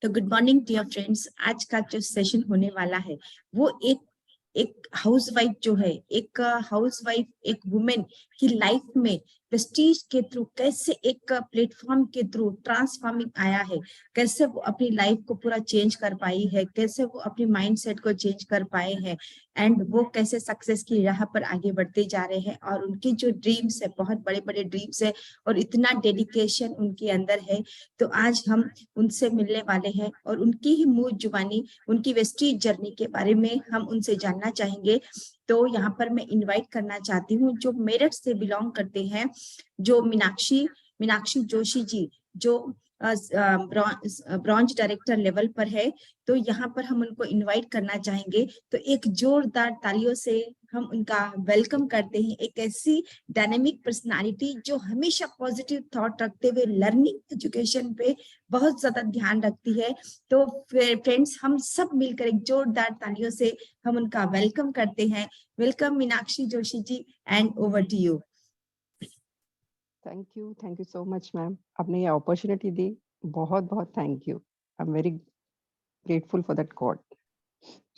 तो good morning dear friends. आज का जो सेशन होने वाला है वो एक हाउसवाइफ जो है, एक हाउसवाइफ, एक वुमेन की लाइफ में प्रेस्टीज के थ्रू कैसे एक प्लेटफॉर्म के थ्रू ट्रांसफॉर्मिंग आया है, कैसे वो अपनी लाइफ को पूरा चेंज कर पाई है, कैसे वो अपनी माइंडसेट को चेंज कर पाए हैं एंड वो कैसे सक्सेस की राह पर आगे बढ़ते जा रहे हैं। और उनकी जो ड्रीम्स है, बहुत बड़े बड़े ड्रीम्स है और इतना डेडिकेशन उनके अंदर है। तो आज हम उनसे मिलने वाले हैं और उनकी ही मुंह जुबानी, उनकी वेस्टीज जर्नी के बारे में हम उनसे जानना चाहेंगे। तो यहाँ पर मैं इनवाइट करना चाहती हूँ जो मेरठ से बिलोंग करते हैं, जो मीनाक्षी मीनाक्षी जोशी जी, जो ब्रॉन्ज डायरेक्टर लेवल पर है। तो यहाँ पर हम उनको इनवाइट करना चाहेंगे। तो एक जोरदार तालियों से हम उनका वेलकम करते हैं। एक ऐसी डायनेमिक पर्सनालिटी जो हमेशा पॉजिटिव थॉट रखते हुए लर्निंग एजुकेशन पे बहुत ज्यादा ध्यान रखती है। तो फ्रेंड्स, हम सब मिलकर एक जोरदार तालियों से हम उनका वेलकम करते हैं। Welcome Meenakshi Joshi ji, and over to you. Thank you so much ma'am. आपने ये अपॉर्चुनिटी दी, बहुत बहुत thank you. I am very grateful for that God.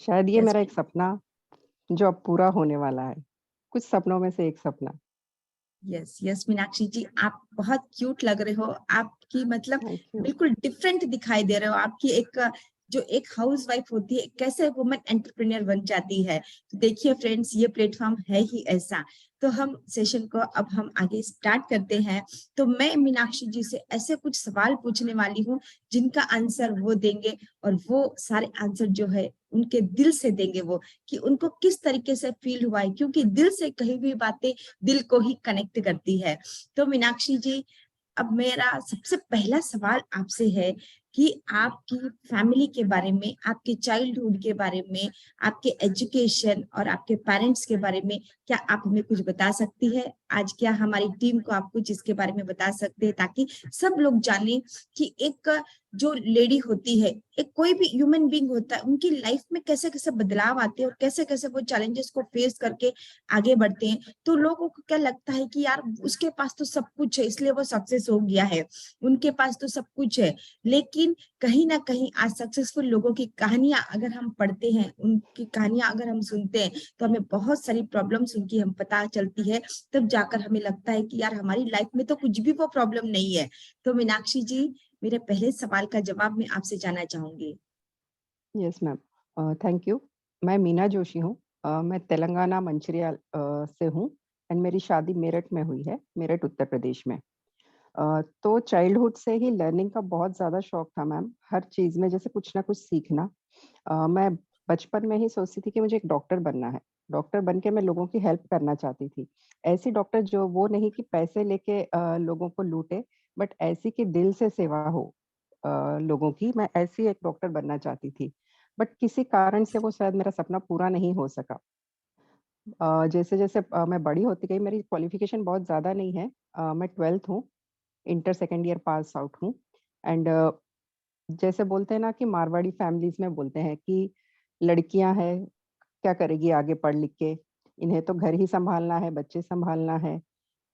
शायद ये यस मेरा एक सपना जो अब पूरा होने वाला है, कुछ सपनों में से एक सपना। यस यस मीनाक्षी जी, आप बहुत क्यूट लग रहे हो। आपकी मतलब थैंक यू। बिल्कुल डिफरेंट दिखाई दे रहे हो। आपकी एक जो एक हाउस वाइफ होती है कैसे वुमन एंटरप्रेन्योर बन जाती है। तो देखिए फ्रेंड्स, ये प्लेटफॉर्म है ही ऐसा। तो हम सेशन को अब हम आगे स्टार्ट करते हैं। तो मैं मीनाक्षी जी से ऐसे कुछ सवाल पूछने वाली हूँ जिनका आंसर वो देंगे, और वो सारे आंसर जो है उनके दिल से देंगे, वो कि उनको किस तरीके से फील हुआ है, क्योंकि दिल से कही हुई बातें दिल को ही कनेक्ट करती है। तो मीनाक्षी जी, अब मेरा सबसे पहला सवाल आपसे है कि आपकी फैमिली के बारे में, आपके चाइल्डहुड के बारे में, आपके एजुकेशन और आपके पेरेंट्स के बारे में क्या आप हमें कुछ बता सकती है? आज क्या हमारी टीम को आप कुछ इसके बारे में बता सकते हैं, ताकि सब लोग जाने कि एक जो लेडी होती है, एक कोई भी ह्यूमन बीइंग होता है, उनकी लाइफ में कैसे कैसे बदलाव आते हैं और कैसे कैसे वो चैलेंजेस को फेस करके आगे बढ़ते हैं। तो लोगों को क्या लगता है कि यार उसके पास तो सब कुछ है इसलिए वो सक्सेस हो गया है, उनके पास तो सब कुछ है। लेकिन कहीं ना कहीं आज सक्सेसफुल लोगों की कहानियां अगर हम पढ़ते हैं, उनकी कहानियां अगर हम सुनते हैं, तो हमें बहुत सारी प्रॉब्लम्स उनकी हम पता चलती है। तब जाकर हमें लगता है कि यार हमारी लाइफ में तो कुछ भी वो प्रॉब्लम नहीं है। तो मीनाक्षी जी, मेरे पहले सवाल का जवाब मैं आपसे जानना चाहूंगी। Yes ma'am, thank you. मैं मीना जोशी हूँ। मैं तेलंगाना मंचिरियल से हूँ एंड मेरी शादी मेरठ में हुई है, मेरठ उत्तर प्रदेश में। तो चाइल्डहुड से ही लर्निंग का बहुत ज़्यादा शौक था मैम, हर चीज़ में जैसे कुछ ना कुछ सीखना। मैं बचपन में ही सोचती थी कि मुझे एक डॉक्टर बनना है। डॉक्टर बन के मैं लोगों की हेल्प करना चाहती थी। ऐसी डॉक्टर जो वो नहीं कि पैसे लेके लोगों को लूटे, बट ऐसी कि दिल से सेवा हो लोगों की। मैं ऐसी एक डॉक्टर बनना चाहती थी। बट किसी कारण से वो शायद मेरा सपना पूरा नहीं हो सका। जैसे-जैसे मैं बड़ी होती गई, मेरी क्वालिफ़िकेशन बहुत ज़्यादा नहीं है। मैं 12th हूँ, inter second year pass out हूँ एंड जैसे बोलते हैं ना कि मारवाड़ी फैमिलीज़ में बोलते हैं कि लड़कियाँ हैं, क्या करेगी आगे पढ़ लिख के? इन्हें तो घर ही सँभालना है, बच्चे सँभालना है।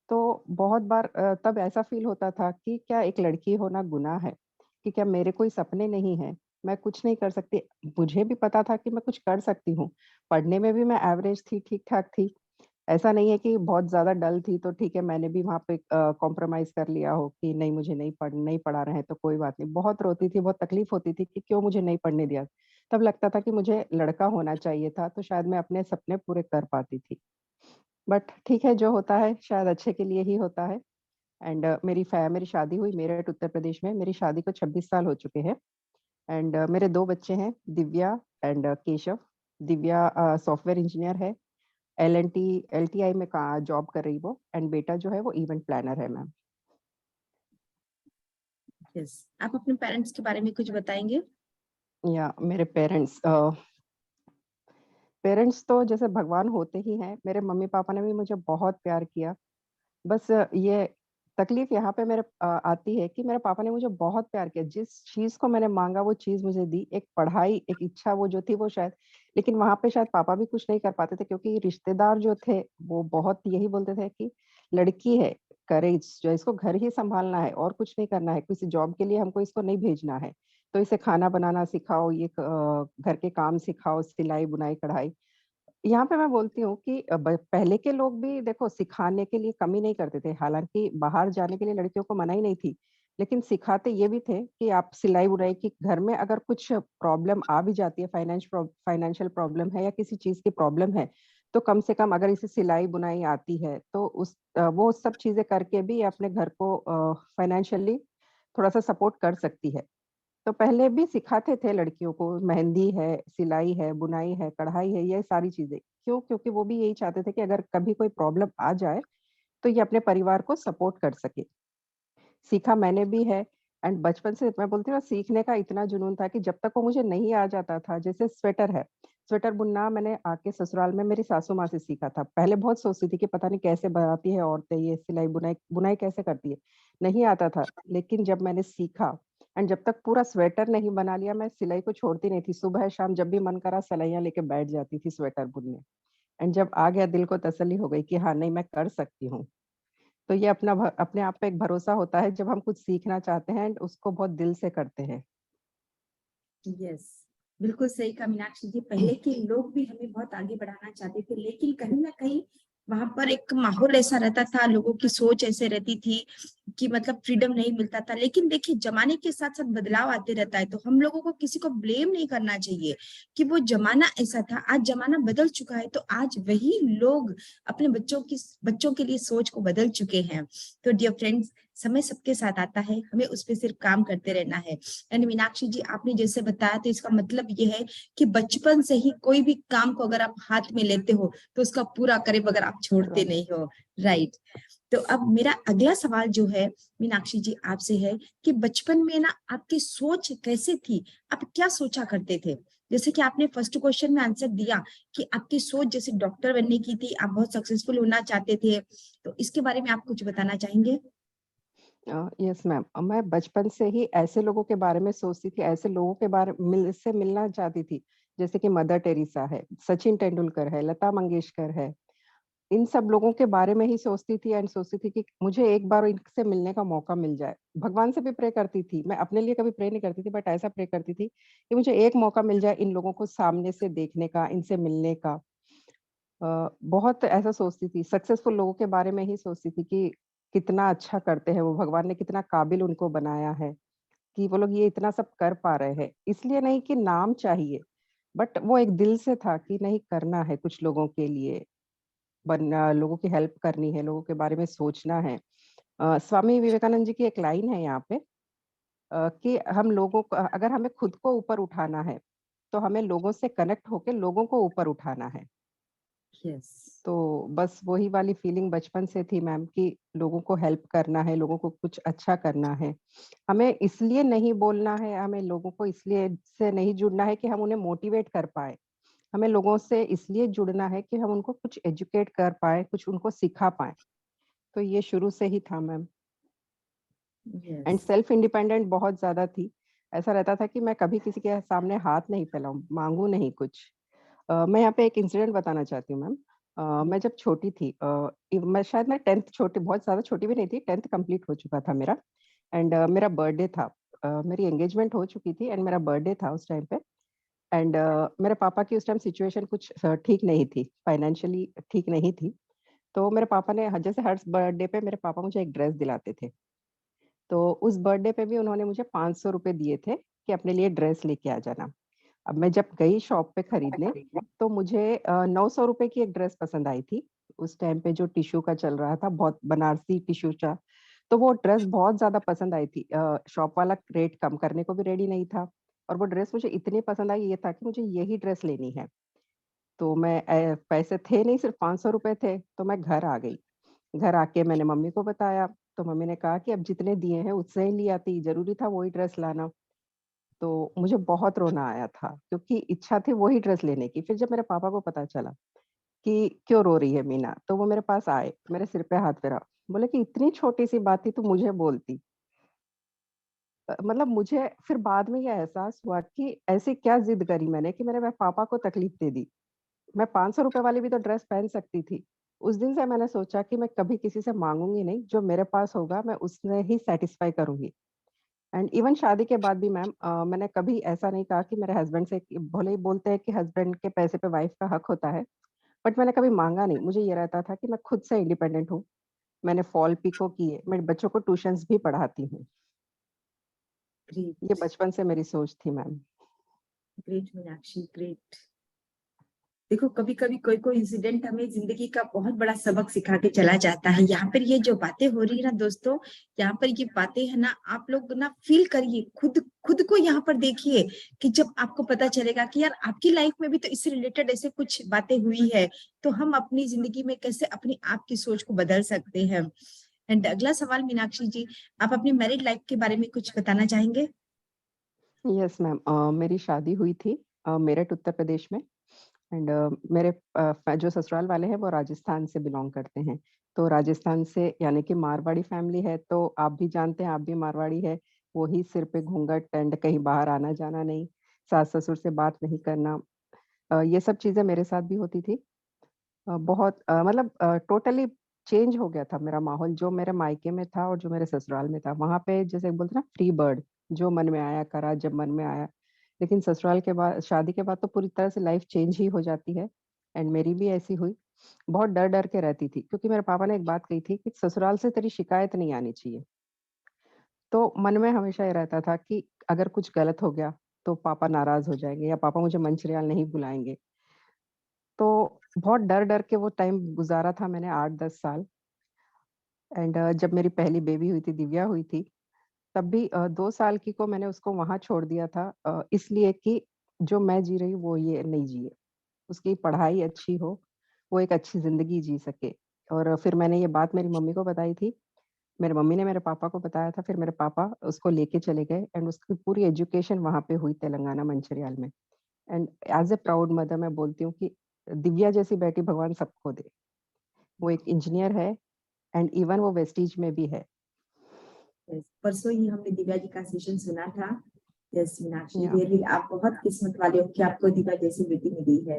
तो बहुत बार तब ऐसा फ़ील होता था कि क्या एक लड़की होना गुनाह है? कि क्या मेरे कोई सपने नहीं हैं? मैं कुछ नहीं कर सकती? मुझे भी पता था कि मैं कुछ कर सकती हूँ। पढ़ने में भी मैं एवरेज थी, ठीक-ठाक थी। ऐसा नहीं है कि बहुत ज़्यादा डल थी तो ठीक है, मैंने भी वहाँ पे कॉम्प्रोमाइज़ कर लिया हो कि नहीं मुझे नहीं पढ़ा रहे हैं तो कोई बात नहीं। बहुत रोती थी, बहुत तकलीफ़ होती थी कि क्यों मुझे नहीं पढ़ने दिया। तब लगता था कि मुझे लड़का होना चाहिए था तो शायद मैं अपने सपने पूरे कर पाती थी। बट ठीक है, जो होता है शायद अच्छे के लिए ही होता है एंड मेरी शादी हुई मेरठ उत्तर प्रदेश में। मेरी शादी को 26 साल हो चुके हैं एंड मेरे 2 बच्चे हैं, Divya and Keshav. Divya software engineer है, एल-एन-टी एलटीआई में का जॉब कर रही वो एंड बेटा जो है वो इवेंट प्लानर है मैम। यस, आप अपने पेरेंट्स के बारे में कुछ बताएंगे? या मेरे पेरेंट्स तो जैसे भगवान होते ही हैं, मेरे मम्मी-पापा ने भी मुझे बहुत प्यार किया। बस ये तकलीफ यहाँ पे मेरे आती है कि मेरे पापा ने मुझे बहुत प्यार किया। जिस चीज़ को मैंने माँगा वो चीज़ मुझे दी। एक पढ़ाई, एक इच्छा वो जो थी वो शायद, लेकिन वहाँ पे शायद पापा भी कुछ नहीं कर पाते थे क्योंकि रिश्तेदार जो थे वो बहुत यही बोलते थे कि लड़की है, करेज जो इसको घर ही सँभालना है और कुछ नहीं करना है, किसी जॉब के लिए हमको इसको नहीं भेजना है। तो इसे खाना बनाना सिखाओ, ये घर के काम सिखाओ, सिलाई, बुनाई, कढ़ाई। यहाँ पे मैं बोलती हूँ कि पहले के लोग भी देखो सिखाने के लिए कमी नहीं करते थे। हालाँकि बाहर जाने के लिए लड़कियों को मनाही नहीं थी, लेकिन सिखाते ये भी थे कि आप सिलाई-बुनाई की घर में अगर कुछ प्रॉब्लम आ भी जाती है, फाइनेंशियल प्रॉब्लम है या किसी चीज़ की प्रॉब्लम है, तो कम से कम अगर इसे सिलाई-बुनाई आती है, तो वो सब चीज़ें करके भी अपने घर को फाइनेंशियली थोड़ा-सा सपोर्ट कर सकती है। तो पहले भी सिखाते थे लड़कियों को, मेहंदी है, सिलाई है, बुनाई है, कढ़ाई है, ये सारी चीज़ें। क्यों? क्योंकि वो भी यही चाहते थे कि अगर कभी कोई प्रॉब्लम आ जाए, तो ये अपने परिवार को सपोर्ट कर सके। सीखा मैंने भी है एंड बचपन से मैं बोलती हूँ ना सीखने का इतना जुनून था कि जब तक वो मुझे नहीं आ जाता था, जैसे स्वेटर है, स्वेटर बुनना मैंने आके ससुराल में मेरी सासू माँ से सीखा था। पहले बहुत सोचती थी कि पता नहीं कैसे बनाती है औरतें ये सिलाई बुनाई बुनाई कैसे करती है? नहीं आता था, लेकिन जब मैंने सीखा एंड जब तक पूरा स्वेटर नहीं बना लिया, मैं सिलाई को छोड़ती नहीं थी। सुबह शाम जब भी मन करा सलाइयाँ लेके बैठ जाती थी स्वेटर बुनने एंड जब आ गया दिल को तसल्ली हो गई कि हाँ, नहीं मैं कर सकती हूँ। तो ये अपने आप पे एक भरोसा होता है जब हम कुछ सीखना चाहते हैं एंड उसको बहुत दिल से करते हैं। यस, बिल्कुल सही कहा मीनाक्षी जी। पहले के लोग भी हमें बहुत आगे बढ़ाना चाहते थे, लेकिन कहीं ना कहीं वहां पर एक माहौल ऐसा रहता था, लोगों की सोच ऐसे रहती थी कि मतलब फ्रीडम नहीं मिलता था। लेकिन देखिए, जमाने के साथ साथ बदलाव आते रहता है, तो हम लोगों को किसी को ब्लेम नहीं करना चाहिए कि वो जमाना ऐसा था। आज जमाना बदल चुका है, तो आज वही लोग अपने बच्चों के लिए सोच को बदल चुके हैं। तो डियर फ्रेंड्स, समय सबके साथ आता है, हमें उस पर सिर्फ काम करते रहना है। एंड मीनाक्षी जी, आपने जैसे बताया, तो इसका मतलब ये है कि बचपन से ही कोई भी काम को अगर आप हाथ में लेते हो, तो उसका पूरा करे बगैर आप छोड़ते तुरंत नहीं हो। राइट। तो अब मेरा अगला सवाल जो है मीनाक्षी जी आपसे है कि बचपन में ना आपकी सोच कैसे थी? आप क्या सोचा करते थे? जैसे कि आपने फर्स्ट क्वेश्चन में आंसर दिया कि आपकी सोच जैसे डॉक्टर बनने की थी, आप बहुत सक्सेसफुल होना चाहते थे। तो इसके बारे में आप कुछ बताना चाहेंगे? Yes ma'am. मैं बचपन से ही ऐसे लोगों के बारे में सोचती थी, ऐसे लोगों के बारे से मिलना चाहती थी, जैसे कि मदर टेरेसा है, सचिन तेंदुलकर है, लता मंगेशकर है। इन सब लोगों के बारे में ही सोचती थी एंड सोचती थी कि मुझे एक बार इनसे मिलने का मौका मिल जाए। भगवान से भी प्रे करती थी। मैं अपने लिए कभी प्रे नहीं करती थी, बट ऐसा प्रे करती थी कि मुझे एक मौका मिल जाए इन लोगों को सामने से देखने का, इनसे मिलने का। बहुत ऐसा सोचती थी, सक्सेसफुल लोगों के बारे में ही सोचती थी कि कितना अच्छा करते हैं वो, भगवान ने कितना काबिल उनको बनाया है कि वो लोग ये इतना सब कर पा रहे हैं। इसलिए नहीं कि नाम चाहिए, बट वो एक दिल से था कि नहीं करना है कुछ लोगों के लिए, लोगों की हेल्प करनी है, लोगों के बारे में सोचना है। स्वामी विवेकानंद जी की एक लाइन है यहाँ पे कि हम लोगों को अगर हमें खुद को ऊपर उठाना है, तो हमें लोगों से कनेक्ट होके लोगों को ऊपर उठाना है। यस। तो बस वही वाली फीलिंग बचपन से थी मैम कि लोगों को हेल्प करना है, लोगों को कुछ अच्छा करना है। हमें इसलिए नहीं बोलना है, हमें लोगों को इसलिए से नहीं जुड़ना है कि हम उन्हें मोटिवेट कर पाएँ। हमें लोगों से इसलिए जुड़ना है कि हम उनको कुछ एजुकेट कर पाएँ, कुछ उनको सिखा पाएँ। तो ये शुरू से ही था ma'am. Yes. And self independent बहुत ज़्यादा थी। ऐसा रहता था कि मैं कभी किसी के सामने हाथ नहीं फैलाऊँ, माँगू नहीं कुछ। मैं यहाँ पे एक इंसिडेंट बताना चाहती हूँ मैम। मैं जब छोटी थी मैं 10th छोटी बहुत ज़्यादा छोटी भी नहीं थी, 10th कंप्लीट हो चुका था मेरा एंड मेरा बर्थडे था। मेरी एंगेजमेंट हो चुकी थी एंड मेरा बर्थडे था उस टाइम पे एंड मेरे पापा की उस टाइम सिचुएशन कुछ ठीक नहीं थी, फाइनेंशियली ठीक नहीं थी। तो मेरे पापा ने जैसे हर बर्थडे पे मेरे पापा मुझे एक ड्रेस दिलाते थे। तो उस बर्थडे पे भी उन्होंने मुझे ₹500 दिए थे कि अपने लिए ड्रेस लेके आ जाना। अब मैं जब गई शॉप पे खरीदने, तो मुझे ₹900 की एक ड्रेस पसंद आई थी। उस टाइम पे जो टिश्यू का चल रहा था, बहुत बनारसी टिश्यू का, तो वो ड्रेस बहुत ज़्यादा पसंद आई थी। शॉप वाला रेट कम करने को भी रेडी नहीं था और वो ड्रेस मुझे इतनी पसंद आई, ये था कि मुझे यही ड्रेस लेनी है। तो मैं पैसे थे नहीं, सिर्फ़ ₹500 थे, तो मैं घर आ गई। घर आके मैंने मम्मी को बताया, तो मम्मी ने कहा कि अब जितने दिए हैं, उससे ही ले आती, ज़रूरी था वही ड्रेस लाना। तो मुझे बहुत रोना आया था क्योंकि इच्छा थी वही ड्रेस लेने की। फिर जब मेरे पापा को पता चला कि क्यों रो रही है मीना, तो वो मेरे पास आए, मेरे सिर पे हाथ फेरा, बोले कि इतनी छोटी-सी बात थी तू मुझे बोलती। मतलब मुझे फिर बाद में ये एहसास हुआ कि ऐसी क्या ज़िद करी मैंने कि मैंने मेरे पापा को तकलीफ दे दी। मैं ₹500 वाली भी तो ड्रेस पहन सकती थी। उस दिन से मैंने सोचा कि मैं कभी किसी से माँगूँगी नहीं, जो मेरे पास होगा मैं उसमें ही सैटिस्फाई करूँगी। एंड इवन शादी के बाद भी मैम मैंने कभी ऐसा नहीं कहा कि मेरे हस्बैंड से भले ही बोलते हैं कि हस्बैंड के पैसे पे वाइफ का हक होता है, बट मैंने कभी माँगा नहीं। मुझे ये रहता था कि मैं खुद से इंडिपेंडेंट हूँ। मैंने फॉल पिको किए, मेरे बच्चों को ट्यूशन्स भी पढ़ाती हूँ। ये ग्रेट, बचपन से मेरी सोच थी मैम। Great Meenakshi, great. देखो कभी कभी कोई कोई इंसिडेंट हमें जिंदगी का बहुत बड़ा सबक सिखा के चला जाता है। यहाँ पर ये जो बातें हो रही है ना दोस्तों, यहाँ पर ये बातें है ना, आप लोग ना फील करिए, खुद खुद को यहाँ पर देखिए कि जब आपको पता चलेगा कि यार आपकी लाइफ में भी तो इससे रिलेटेड ऐसे कुछ बातें हुई है, तो हम अपनी जिंदगी में कैसे अपनी आप की सोच को बदल सकते हैं। एंड अगला सवाल मीनाक्षी जी, आप अपनी मैरिड लाइफ के बारे में कुछ बताना चाहेंगे? यस मैम, मेरी शादी हुई थी मेरठ उत्तर प्रदेश में। एंड मेरे जो ससुराल वाले हैं वो राजस्थान से बिलॉन्ग करते हैं। तो राजस्थान से यानी कि मारवाड़ी फैमिली है, तो आप भी जानते हैं, आप भी मारवाड़ी है। वही सिर पे घूंघट एंड कहीं बाहर आना-जाना नहीं, सास-ससुर से बात नहीं करना। ये सब चीज़ें मेरे साथ भी होती थी। बहुत मतलब टोटली चेंज हो गया था मेरा माहौल, जो मेरे मायके में था और जो मेरे ससुराल में था। वहाँ पे जैसे बोलते हैं ना फ्री बर्ड, जो मन में आया करा, जब मन में आया। लेकिन ससुराल के बाद शादी के बाद तो पूरी तरह से लाइफ चेंज ही हो जाती है। एंड मेरी भी ऐसी हुई। बहुत डर-डर के रहती थी क्योंकि मेरे पापा ने एक बात कही थी कि ससुराल से तेरी शिकायत नहीं आनी चाहिए। तो मन में हमेशा ये रहता था कि अगर कुछ गलत हो गया, तो पापा नाराज़ हो जाएँगे या पापा मुझे मंचरियाल नहीं बुलाएँगे। तो बहुत डर-डर के वो टाइम गुज़ारा था मैंने 8-10 साल। एंड जब मेरी पहली बेबी हुई थी, दिव्या हुई थी, तब भी 2 साल की को मैंने उसको वहाँ छोड़ दिया था इसलिए कि जो मैं जी रही हूँ, वो ये नहीं जिए। उसकी पढ़ाई अच्छी हो, वो एक अच्छी ज़िंदगी जी सके। और फिर मैंने ये बात मेरी मम्मी को बताई थी। मेरी मम्मी ने मेरे पापा को बताया था, फिर मेरे पापा उसको लेके चले गए एंड उसकी पूरी एजुकेशन वहाँ पे हुई तेलंगाना मंचिरियाल में। And as a proud mother मैं बोलती हूँ कि दिव्या जैसी बेटी भगवान सबको दे। वो एक इंजीनियर है एंड इवन वो वेस्टीज में भी है। Yes, परसों ही हमने दिव्या जी का सेशन सुना था। यस मीनाक्षी, या रियली आप बहुत किस्मत वाले हो कि आपको दिव्या जैसी बेटी मिली है।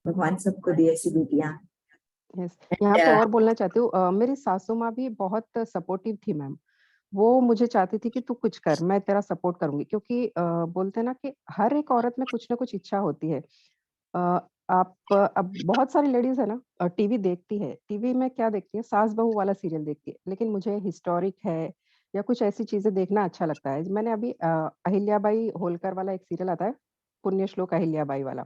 भगवान सबको दे ऐसी बेटियां। यस, यहाँ पे एंड और बोलना चाहती हूँ मेरी सासू माँ भी बहुत सपोर्टिव थी मैम। वो मुझे चाहती थी कि तू कुछ कर, मैं तेरा सपोर्ट करूँगी क्योंकि बोलते हैं ना कि हर एक औरत में कुछ ना कुछ इच्छा होती है। अ, आप अब बहुत सारी लेडीज़ है ना टीवी देखती है, टीवी में क्या देखती है सास-बहू वाला सीरियल देखती है, लेकिन मुझे हिस्टोरिक है या कुछ ऐसी चीज़ें देखना अच्छा लगता है। मैंने अभी अहिल्याबाई होलकर वाला एक सीरियल आता है, पुण्य श्लोक अहिल्याबाई वाला।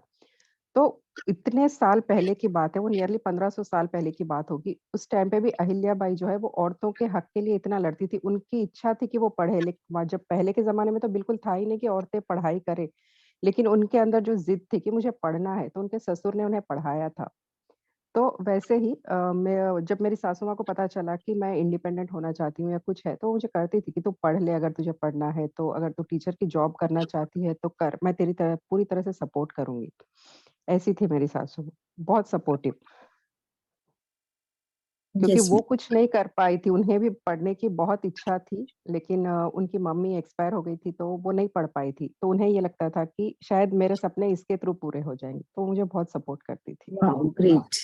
तो इतने साल पहले की बात है, वो नियरली 1500 साल पहले की बात होगी। उस टाइम पे भी अहिल्याबाई जो है वो औरतों के हक के लिए इतना लड़ती थी। उनकी इच्छा थी कि वो पढ़े जब पहले के ज़माने में तो बिल्कुल था ही नहीं कि औरतें पढ़ाई करें। लेकिन उनके अंदर जो ज़िद थी कि मुझे पढ़ना है, तो उनके ससुर ने उन्हें पढ़ाया था। तो वैसे ही मैं जब मेरी सासू माँ को पता चला कि मैं इंडिपेंडेंट होना चाहती हूँ या कुछ है, तो वो मुझे करती थी कि तू पढ़ ले अगर तुझे पढ़ना है तो, अगर तू टीचर की जॉब करना चाहती है तो कर, मैं तेरी तरह पूरी तरह से सपोर्ट करूँगी। ऐसी थी मेरी सासू, बहुत सपोर्टिव क्योंकि यस, वो कुछ नहीं कर पाई थी, उन्हें भी पढ़ने की बहुत इच्छा थी, लेकिन उनकी मम्मी एक्सपायर हो गई थी, तो वो नहीं पढ़ पाई थी। तो उन्हें ये लगता था कि शायद मेरे सपने इसके थ्रू पूरे हो जाएँगे, तो वो मुझे बहुत सपोर्ट करती थी। Wow, great.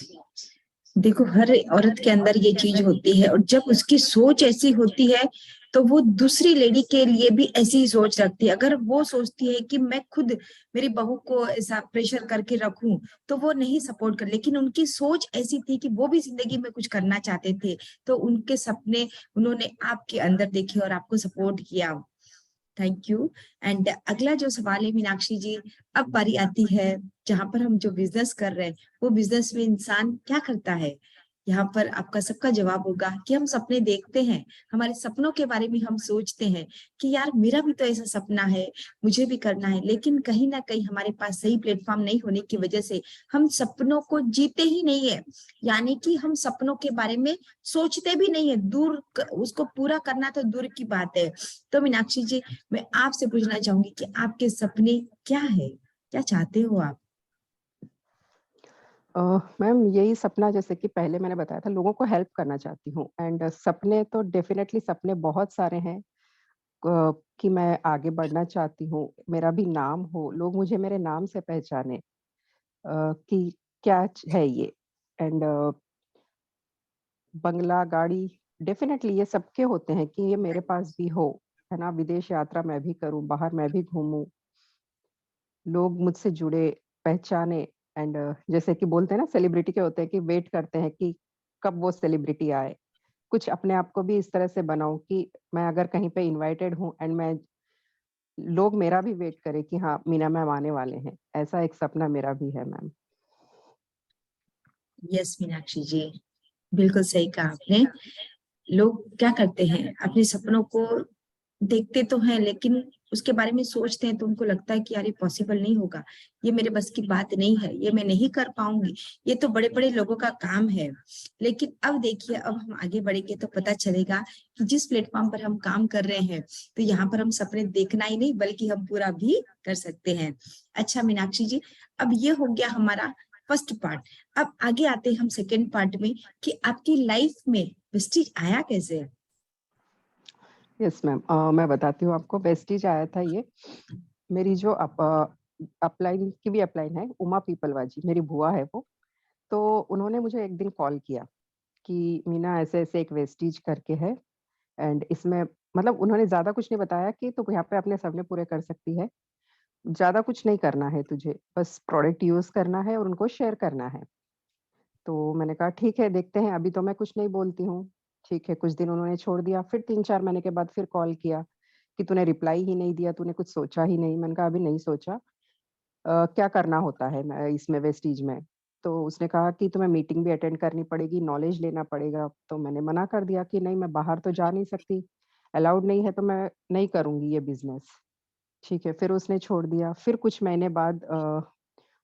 देखो हर औरत के अंदर ये चीज होती है, और जब उसकी सोच ऐसी होती है तो वो दूसरी लेडी के लिए भी ऐसी ही सोच रखती है। अगर वो सोचती है कि मैं खुद मेरी बहू को ऐसा प्रेशर करके रखूं, तो वो नहीं सपोर्ट कर। लेकिन उनकी सोच ऐसी थी कि वो भी जिंदगी में कुछ करना चाहते थे, तो उनके सपने उन्होंने आपके अंदर देखे और आपको सपोर्ट किया। Thank you. एंड अगला जो सवाल है मीनाक्षी जी, अब बारी आती है जहां पर हम जो बिजनेस कर रहे हैं, वो बिजनेस में इंसान क्या करता है। यहाँ पर आपका सबका जवाब होगा कि हम सपने देखते हैं, हमारे सपनों के बारे में हम सोचते हैं कि यार मेरा भी तो ऐसा सपना है, मुझे भी करना है। लेकिन कहीं ना कहीं हमारे पास सही प्लेटफॉर्म नहीं होने की वजह से हम सपनों को जीते ही नहीं है। यानी कि हम सपनों के बारे में सोचते भी नहीं है, उसको पूरा करना तो दूर की बात है। तो मीनाक्षी जी, मैं आपसे पूछना चाहूंगी कि आपके सपने क्या है, क्या चाहते हो आप? मैम यही सपना जैसे कि पहले मैंने बताया था लोगों को हेल्प करना चाहती हूँ एंड सपने तो डेफिनेटली सपने बहुत सारे हैं कि मैं आगे बढ़ना चाहती हूँ, मेरा भी नाम हो, लोग मुझे मेरे नाम से पहचाने कि क्या है ये एंड बंगला, गाड़ी डेफिनेटली ये सबके होते हैं कि ये मेरे पास भी हो। है ना, विदेश यात्रा मैं भी करूँ, बाहर मैं भी घूमूँ, लोग मुझसे जुड़े, पहचाने एंड जैसे कि बोलते हैं ना सेलिब्रिटी के होते हैं कि वेट करते हैं कि कब वो सेलिब्रिटी आए। कुछ अपने आप को भी इस तरह से बनाऊँ कि मैं अगर कहीं पे इनवाइटेड हूँ एंड मैं लोग मेरा भी वेट करें कि हाँ, मीना मैम आने वाले हैं। ऐसा एक सपना मेरा भी है मैम। यस मीनाक्षी जी, बिल्कुल सही कहा आपने। लोग क्या करते हैं, अपने सपनों को देखते तो हैं लेकिन उसके बारे में सोचते हैं तो उनको लगता है कि यार ये पॉसिबल नहीं होगा, ये मेरे बस की बात नहीं है, ये मैं नहीं कर पाऊंगी, ये तो बड़े बड़े लोगों का काम है। लेकिन अब देखिए, अब हम आगे बढ़ेंगे तो पता चलेगा कि जिस प्लेटफॉर्म पर हम काम कर रहे हैं, तो यहाँ पर हम सपने देखना ही नहीं बल्कि हम पूरा भी कर सकते हैं। अच्छा मीनाक्षी जी, अब ये हो गया हमारा फर्स्ट पार्ट। अब आगे आते हैं हम सेकेंड पार्ट में कि आपकी लाइफ में वेस्टीज आया कैसे। यस मैम, मैं बताती हूँ आपको। वेस्टीज आया था ये, मेरी जो अपलाइन की भी अपलाइन है, उमा पीपलवाजी, मेरी बुआ है वो। तो उन्होंने मुझे एक दिन कॉल किया कि मीना ऐसे-ऐसे एक वेस्टीज करके है एंड इसमें मतलब उन्होंने ज़्यादा कुछ नहीं बताया कि तू यहाँ पे अपने सपने पूरे कर सकती है। ज़्यादा कुछ नहीं करना है तुझे, बस प्रोडक्ट यूज़ करना है और उनको शेयर करना है। तो मैंने कहा ठीक है, देखते हैं, अभी तो मैं कुछ नहीं बोलती हूँ। ठीक है, कुछ दिन उन्होंने छोड़ दिया, फिर 3-4 महीने के बाद फिर कॉल किया कि तूने रिप्लाई ही नहीं दिया, तूने कुछ सोचा ही नहीं। मैंने कहा अभी नहीं सोचा। क्या करना होता है मैं इसमें वेस्टीज में? तो उसने कहा कि तुम्हें मीटिंग भी अटेंड करनी पड़ेगी, नॉलेज लेना पड़ेगा। तो मैंने मना कर दिया कि नहीं, मैं बाहर तो जा नहीं सकती, अलाउड नहीं है तो मैं नहीं करूँगी ये बिज़नेस। ठीक है, फिर उसने छोड़ दिया। फिर कुछ महीने बाद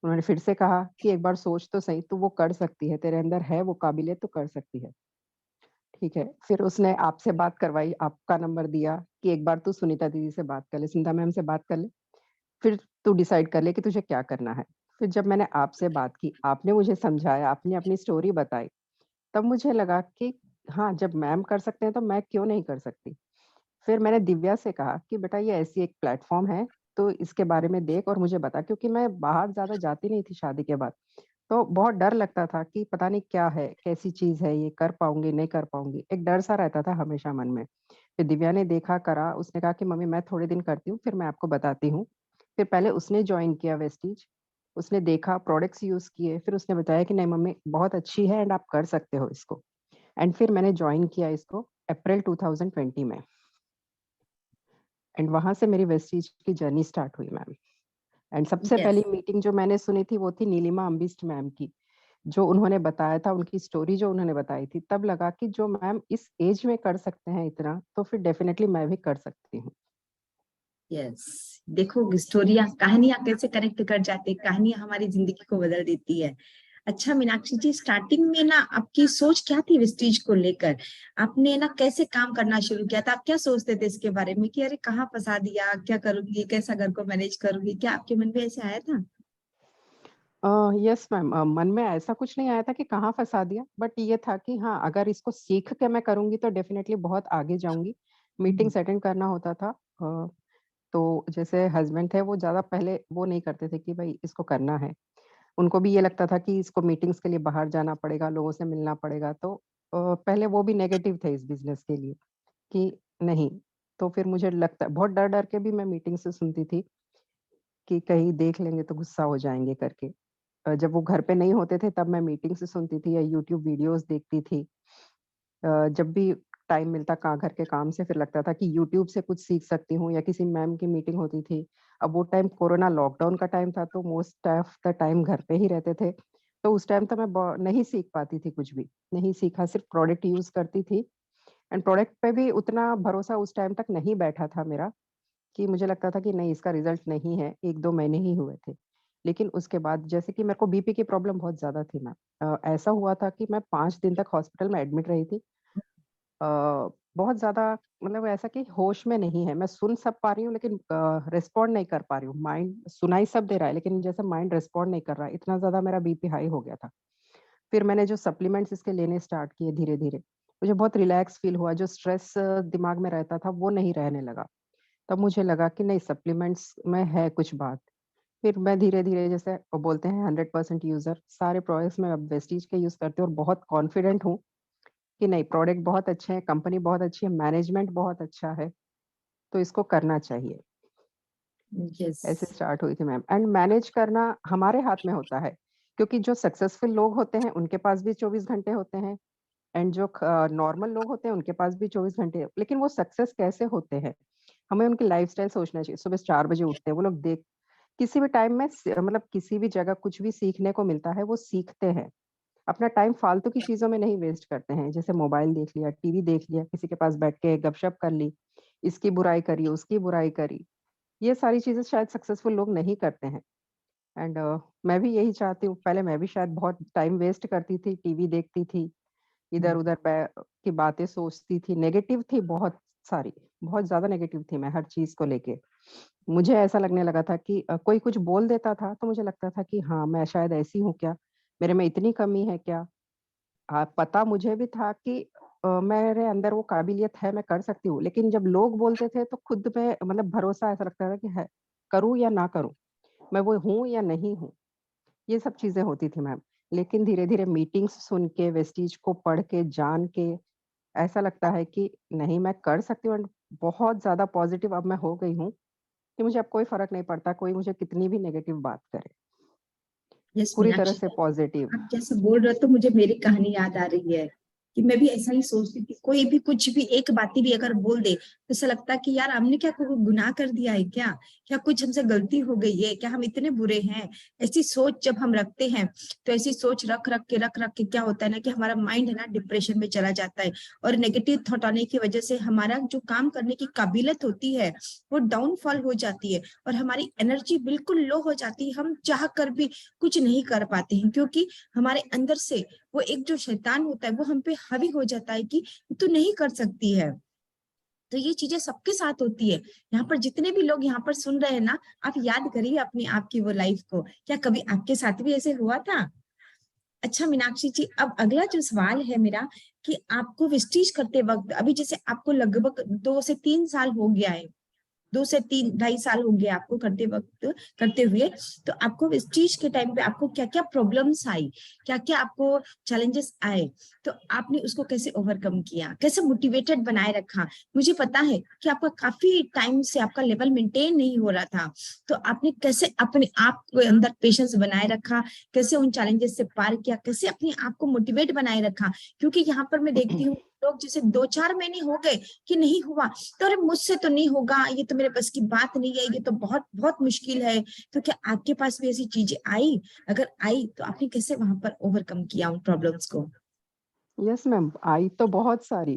उन्होंने फिर से कहा कि एक बार सोच तो सही, तू वो कर सकती है, तेरे अंदर है वो काबिलियत, तू कर सकती है। ठीक है, फिर उसने आपसे बात करवाई, आपका नंबर दिया कि एक बार तू सुनीता दीदी से बात कर ले, सुनीता मैम से बात कर ले, फिर तू डिसाइड कर ले कि तुझे क्या करना है। फिर जब मैंने आपसे बात की, आपने मुझे समझाया, आपने अपनी स्टोरी बताई, तब मुझे लगा कि हाँ, जब मैम कर सकते हैं तो मैं क्यों नहीं कर सकती। फिर मैंने दिव्या से कहा कि बेटा ये ऐसी एक प्लेटफ़ॉर्म है, तो इसके बारे में देख और मुझे बता, क्योंकि मैं बाहर ज़्यादा जाती नहीं थी शादी के बाद। तो बहुत डर लगता था कि पता नहीं क्या है, कैसी चीज़ है ये, कर पाऊँगी, नहीं कर पाऊँगी, एक डर-सा रहता था हमेशा मन में। फिर दिव्या ने देखा, करा, उसने कहा कि मम्मी मैं थोड़े दिन करती हूँ, फिर मैं आपको बताती हूँ। फिर पहले उसने जॉइन किया वेस्टीज, उसने देखा, प्रोडक्ट्स यूज़ किए, फिर उसने बताया कि नहीं मम्मी बहुत अच्छी है एंड आप कर सकते हो इसको। एंड फिर मैंने जॉइन किया इसको अप्रैल 2020 में एंड वहाँ से मेरी वेस्टीज की जर्नी स्टार्ट हुई मैम। एंड सबसे यस, पहली मीटिंग जो मैंने सुनी थी वो थी नीलिमा अम्बिस्ट मैम की। जो उन्होंने बताया था, उनकी स्टोरी जो उन्होंने बताई थी, तब लगा कि जो मैम इस एज में कर सकते हैं इतना, तो फिर डेफिनिटली मैं भी कर सकती हूँ। यस, देखो स्टोरियां, कहानियां कैसे कनेक्ट कर जाते, कहानियां हमारी जिंदगी को बदल देती है। अच्छा मीनाक्षी जी, स्टार्टिंग में ना आपकी सोच क्या थी वेस्टीज को लेकर? आपने ना कैसे काम करना शुरू किया था? आप क्या सोचते थे इसके बारे में कि अरे कहाँ फंसा दिया, क्या करूंगी, कैसा घर को मैनेज करूंगी, क्या आपके मन में ऐसे आया था? यस मैम, मन में ऐसा कुछ नहीं आया था कि कहाँ फँसा दिया, बट ये था कि हाँ, अगर इसको सीख के मैं करूँगी तो डेफिनिटली बहुत आगे जाऊँगी। हम्म, मीटिंग्स अटेंड करना होता था। तो जैसे हस्बैंड थे, वो ज़्यादा पहले वो नहीं करते थे कि भई इसको करना है। उनको भी ये लगता था कि इसको मीटिंग्स के लिए बाहर जाना पड़ेगा, लोगों से मिलना पड़ेगा, तो पहले वो भी नेगेटिव थे इस बिज़नेस के लिए कि नहीं। तो फिर मुझे लगता बहुत डर-डर के भी मैं मीटिंग से सुनती थी कि कहीं देख लेंगे तो गुस्सा हो जाएँगे करके। जब वो घर पे नहीं होते थे तब मैं मीटिंग से सुनती थी या यूट्यूब वीडियोज़ देखती थी। जब भी टाइम मिलता घर के काम से, फिर लगता था कि यूट्यूब से कुछ सीख सकती हूँ या किसी मैम की मीटिंग होती थी। अब वो टाइम कोरोना लॉकडाउन का टाइम था, तो मोस्ट ऑफ द टाइम घर पे ही रहते थे। तो उस टाइम तो मैं ब नहीं सीख पाती थी कुछ भी, नहीं सीखा, सिर्फ़ प्रोडक्ट यूज़ करती थी एंड प्रोडक्ट पे भी उतना भरोसा उस टाइम तक नहीं बैठा था मेरा कि मुझे लगता था कि नहीं, इसका रिज़ल्ट नहीं है, 1-2 महीने ही हुए थे। लेकिन उसके बाद जैसे कि मेरे को बीपी की प्रॉब्लम बहुत ज़्यादा थी मैम। ऐसा हुआ था कि मैं 5 दिन तक हॉस्पिटल में एडमिट रही थी। बहुत ज़्यादा मतलब ऐसा कि होश में नहीं है, मैं सुन सब पा रही हूँ लेकिन रिस्पॉन्ड नहीं कर पा रही हूँ। माइंड सुनाई सब दे रहा है लेकिन जैसे माइंड रिस्पॉन्ड नहीं कर रहा है, इतना ज़्यादा मेरा बीपी हाई हो गया था। फिर मैंने जो सप्लीमेंट्स इसके लेने स्टार्ट किए धीरे-धीरे, मुझे बहुत रिलैक्स फ़ील हुआ, जो स्ट्रेस दिमाग में रहता था वो नहीं रहने लगा। तब मुझे लगा कि नहीं, सप्लीमेंट्स में है कुछ बात। फिर मैं धीरे-धीरे, जैसे वो बोलते हैं 100% यूज़र, सारे प्रोडक्ट्स मैं अब वेस्टीज के यूज़ करती हूँ और बहुत कॉन्फिडेंट हूँ कि नहीं, प्रोडक्ट बहुत अच्छे हैं, कंपनी बहुत अच्छी है, मैनेजमेंट बहुत अच्छा है। तो इसको करना चाहिए। ऐसे यस। स्टार्ट हुई थी मैम। एंड मैनेज करना हमारे हाथ में होता है, क्योंकि जो सक्सेसफुल लोग होते हैं उनके पास भी 24 घंटे होते हैं, एंड जो नॉर्मल लोग होते हैं उनके पास भी 24 घंटे, लेकिन वो सक्सेस कैसे होते हैं, हमें उनकी लाइफस्टाइल सोचना चाहिए। सुबह 4 बजे उठते हैं वो लोग, देख किसी भी टाइम में मतलब किसी भी जगह कुछ भी सीखने को मिलता है वो सीखते हैं। अपना टाइम फालतू की चीजों में नहीं वेस्ट करते हैं, जैसे मोबाइल देख लिया, टीवी देख लिया, किसी के पास बैठ के गपशप कर ली, इसकी बुराई करी, उसकी बुराई करी। ये सारी चीजें शायद सक्सेसफुल लोग नहीं करते हैं। एंड मैं भी यही चाहती हूँ। पहले मैं भी शायद बहुत टाइम वेस्ट करती थी, टीवी देखती थी, इधर-उधर की बातें सोचती थी, नेगेटिव थी बहुत सारी, बहुत ज़्यादा नेगेटिव थी मैं हर चीज़ को लेके। मुझे ऐसा लगने लगा था कि कोई कुछ बोल देता था तो मुझे लगता था कि हाँ, मैं शायद ऐसी हूँ क्या? मेरे में इतनी कमी है क्या? पता मुझे भी था कि मेरे अंदर वो काबिलियत है, मैं कर सकती हूँ, लेकिन जब लोग बोलते थे तो खुद पे मतलब भरोसा ऐसा लगता था कि है, करूँ या ना करूँ? मैं वो हूँ या नहीं हूँ? ये सब चीज़ें होती थी मैम। लेकिन धीरे-धीरे मीटिंग्स सुन के, वेस्टीज को पढ़ के, जान के, ऐसा लगता है कि नहीं, मैं कर सकती हूँ। एंड बहुत ज़्यादा पॉज़िटिव अब मैं हो गई हूँ कि मुझे अब कोई फ़र्क नहीं पड़ता, कोई मुझे कितनी भी नेगेटिव बात करे। यस पूरी तरह मीनाक्षी, से पॉज़िटिव। आप जैसे बोल रहे हो तो मुझे मेरी कहानी याद आ रही है कि मैं भी ऐसा ही सोचती थी, कोई भी कुछ भी एक बातें भी अगर बोल दे तो ऐसा लगता कि यार हमने क्या कोई गुनाह कर दिया है क्या, क्या कुछ हमसे गलती हो गई है क्या, हम इतने बुरे हैं। ऐसी सोच जब हम रखते हैं तो ऐसी सोच रख रख के क्या होता है ना कि हमारा माइंड है ना डिप्रेशन में चला जाता है, और नेगेटिव थॉट आने की वजह से हमारा जो काम करने की काबिलियत होती है वो डाउनफॉल हो जाती है, और हमारी एनर्जी बिल्कुल लो हो जाती है। हम चाह कर भी कुछ नहीं कर पाते हैं, क्योंकि हमारे अंदर से वो एक जो शैतान होता है वो हम पे हावी हो जाता है कि तू नहीं कर सकती है। तो ये चीजें सबके साथ होती है। यहाँ पर जितने भी लोग यहाँ पर सुन रहे हैं ना, आप याद करिए अपनी आपकी वो लाइफ को, क्या कभी आपके साथ भी ऐसे हुआ था? अच्छा मीनाक्षी जी, अब अगला जो सवाल है मेरा कि आपको विस्टीज करते वक्त अभी जैसे आपको लगभग 2 से 3 साल हो गया है, 2 से 3 ढाई साल हो गया आपको करते वक्त, करते हुए, तो आपको इस चीज के टाइम पे आपको क्या क्या प्रॉब्लम्स आई, क्या क्या आपको चैलेंजेस आए, तो आपने उसको कैसे ओवरकम किया, कैसे मोटिवेटेड बनाए रखा? मुझे पता है कि आपका काफी टाइम से आपका लेवल मेंटेन नहीं हो रहा था, तो आपने कैसे अपने आप को अंदर पेशेंस बनाए रखा, कैसे उन चैलेंजेस से पार किया, कैसे अपने आप को मोटिवेट बनाए रखा? क्योंकि यहाँ पर मैं देखती हूँ लोग जैसे 2-4 महीने हो गए कि नहीं हुआ, तो अरे मुझसे तो नहीं होगा, ये तो मेरे बस की बात नहीं है, ये तो बहुत बहुत मुश्किल है। तो क्या आपके पास भी ऐसी चीजें आई? अगर आई तो आपने कैसे वहां पर ओवरकम किया उन प्रॉब्लम्स को? यस मैम, आई तो बहुत सारी।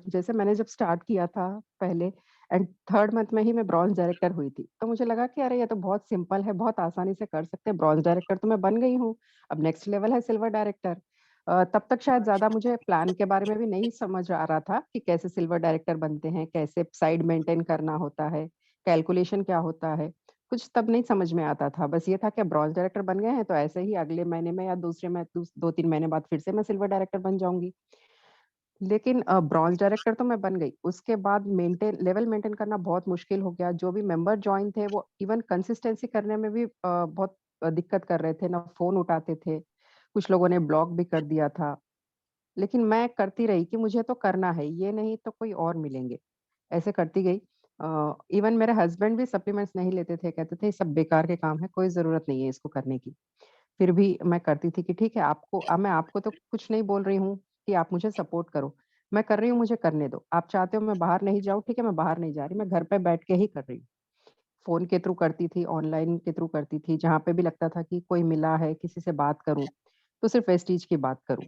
जैसे मैंने जब स्टार्ट किया था पहले, एंड 3rd मंथ में ही मैं ब्रॉन्ज डायरेक्टर हुई थी। तो मुझे लगा कि अरे ये तो बहुत सिंपल है, बहुत आसानी से कर सकते हैं। ब्रॉन्ज डायरेक्टर तो मैं बन गई हूँ, अब नेक्स्ट लेवल है सिल्वर डायरेक्टर। तब तक शायद ज़्यादा मुझे प्लान के बारे में भी नहीं समझ आ रहा था कि कैसे सिल्वर डायरेक्टर बनते हैं, कैसे साइड मेंटेन करना होता है, कैलकुलेशन क्या होता है, कुछ तब नहीं समझ में आता था। बस ये था कि ब्रॉन्ज डायरेक्टर बन गए हैं तो ऐसे ही अगले महीने में या दूसरे में 2-3 महीने बाद फिर से मैं सिल्वर डायरेक्टर बन जाऊँगी। लेकिन ब्रॉन्ज डायरेक्टर तो मैं बन गई, उसके बाद लेवल मेंटेन करना बहुत मुश्किल हो गया। जो भी मेंबर जॉइन थे वो इवन कंसिस्टेंसी करने में भी बहुत दिक्कत कर रहे थे, ना फ़ोन उठाते थे। कुछ लोगों ने ब्लॉक भी कर दिया था। लेकिन मैं करती रही कि मुझे तो करना है, ये नहीं तो कोई और मिलेंगे। ऐसे करती गई। इवन मेरे हस्बैंड भी सप्लीमेंट्स नहीं लेते थे, कहते थे ये सब बेकार के काम है, कोई ज़रूरत नहीं है इसको करने की। फिर भी मैं करती थी कि ठीक है, मैं आपको तो कुछ नहीं बोल रही हूँ कि आप मुझे सपोर्ट करो। मैं कर रही हूँ, मुझे करने दो। आप चाहते हो मैं बाहर नहीं जाऊँ, ठीक है, मैं बाहर नहीं जा रही, मैं घर पे बैठ के ही कर रही हूँ। फ़ोन के थ्रू करती थी, ऑनलाइन के थ्रू करती थी, जहाँ पे भी लगता था कि कोई मिला है, किसी से बात करूँ, तो सिर्फ़ वेस्टीज की बात करूँ।